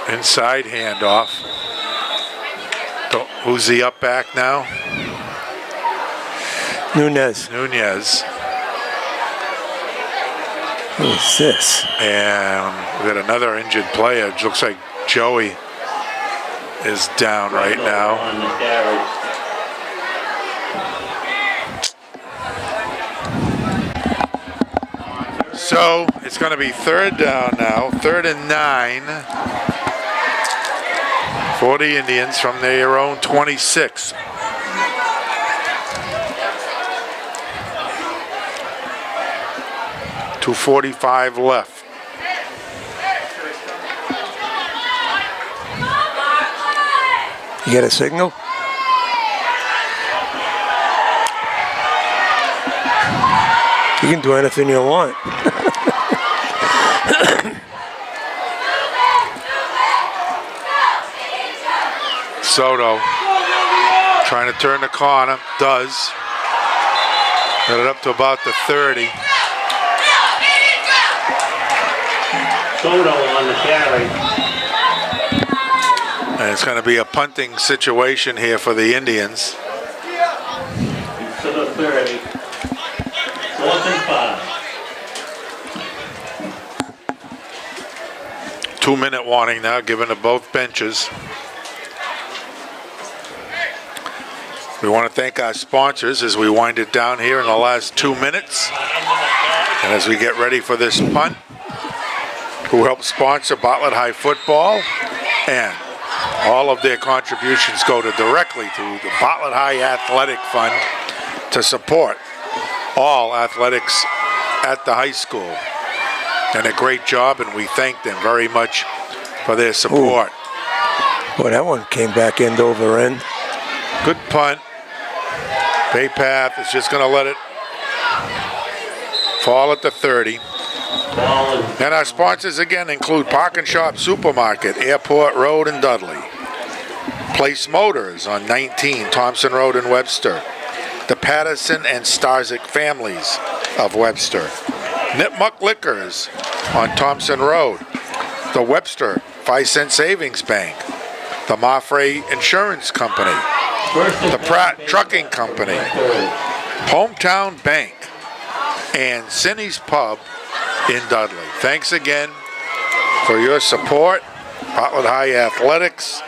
Inside handoff. Who's the up back now? Nunez. Nunez. Who's this? And we got another injured player. It looks like Joey is down right now. On the carry. So it's going to be third down now, 3rd and 9 for the Indians from their own 26. .245 left. You get a signal? You can do anything you want. Soto trying to turn the corner, does. Got it up to about the 30. Soto on the carry. And it's going to be a punting situation here for the Indians. To the 30. 4th and 5. 2-minute warning now given to both benches. We want to thank our sponsors as we wind it down here in the last 2 minutes. And as we get ready for this punt, who helped sponsor Bartlett High football, and all of their contributions go directly to the Bartlett High Athletic Fund to support all athletics at the high school. And a great job, and we thank them very much for their support. Boy, that one came back end over end. Good punt. Bay Path is just going to let it fall at the 30. Ball and And our sponsors again include Park and Shop Supermarket, Airport Road in Dudley. Place Motors on 19 Thompson Road in Webster. The Patterson and Starzyk families of Webster. Nipmuc Liquors on Thompson Road. The Webster 5-cent Savings Bank. The Maffrey Insurance Company. The Pratt Trucking Company. Hometown Bank. And Cindy's Pub in Dudley. Thanks again for your support. Bartlett High Athletics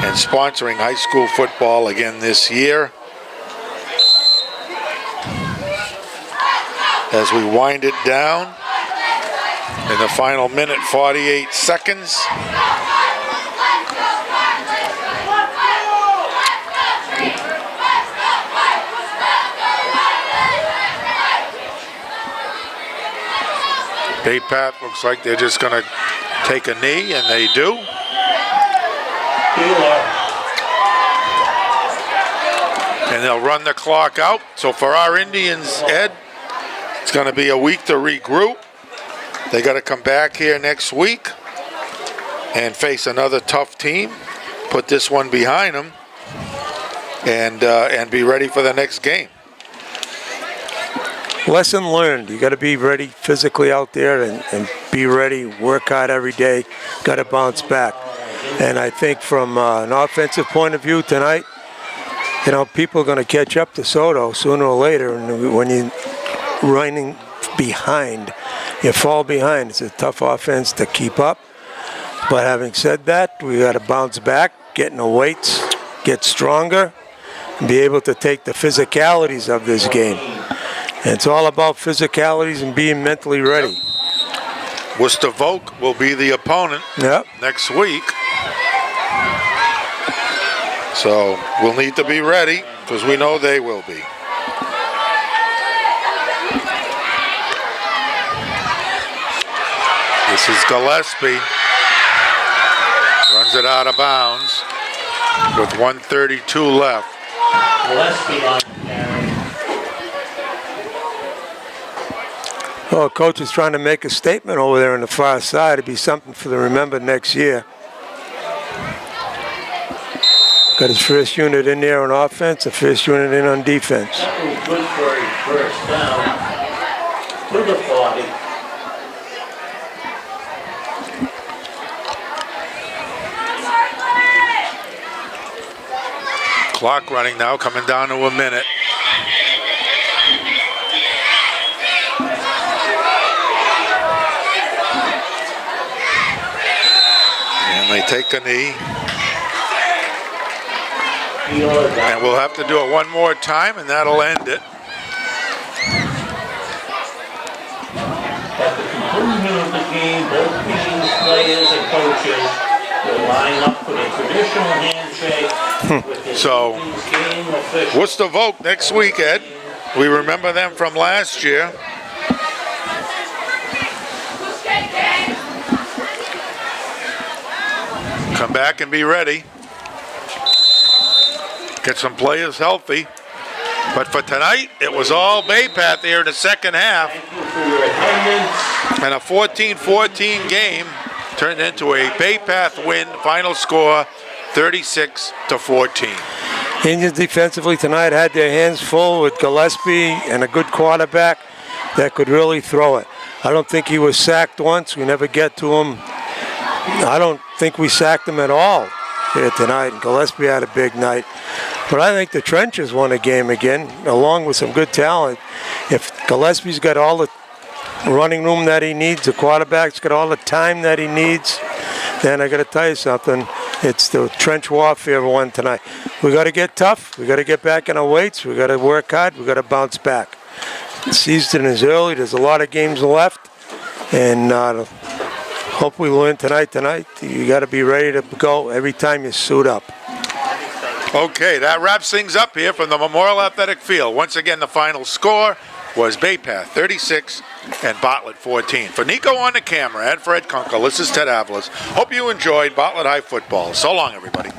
and sponsoring high school football again this year. As we wind it down in the final minute, 48 seconds. Bay Path looks like they're just going to take a knee, and they do. And they'll run the clock out. So for our Indians, Ed, it's going to be a week to regroup. They got to come back here next week and face another tough team. Put this one behind them and be ready for the next game. Lesson learned. You got to be ready physically out there and be ready, work hard every day, got to bounce back. And I think from an offensive point of view tonight, you know, people are going to catch up to Soto sooner or later. And when you're running behind, you fall behind. It's a tough offense to keep up. But having said that, we got to bounce back, get in the weights, get stronger, and be able to take the physicalities of this game. And it's all about physicalities and being mentally ready. Worcester Volk will be the opponent next week. So we'll need to be ready because we know they will be. This is Gillespie. Runs it out of bounds with 1:32 left. Gillespie on the carry. Well, coach is trying to make a statement over there on the far side. It'd be something for the remember next year. Got his first unit in there on offense, a first unit in on defense. That was good for his first down. To the 40. Clock running now, coming down to a minute. And they take a knee. And we'll have to do it one more time, and that'll end it. At the conclusion of the game, both teams, players, and coaches will line up for the traditional handshake with the So, evening's game official. Worcester Volk next week, Ed. We remember them from last year. Come back and be ready. Get some players healthy. But for tonight, it was all Bay Path here in the second half. Thank you for your attendance. And a 14-14 game turned into a Bay Path win. Final score, 36-14. Indians defensively tonight had their hands full with Gillespie and a good quarterback that could really throw it. I don't think he was sacked once. We never get to him. I don't think we sacked him at all here tonight. And Gillespie had a big night. But I think the Trenches won a game again, along with some good talent. If Gillespie's got all the running room that he needs, the quarterback's got all the time that he needs, then I got to tell you something. It's the trench warfare one tonight. We got to get tough. We got to get back in our weights. We got to work hard. We got to bounce back. The season is early. There's a lot of games left, and hope we win tonight. You got to be ready to go every time you suit up. Okay, that wraps things up here from the Memorial Athletic Field. Once again, the final score was Bay Path 36 and Bartlett 14. For Nico on the camera and Fred Kunkel, this is Ted Avalos. Hope you enjoyed Bartlett High football. So long, everybody.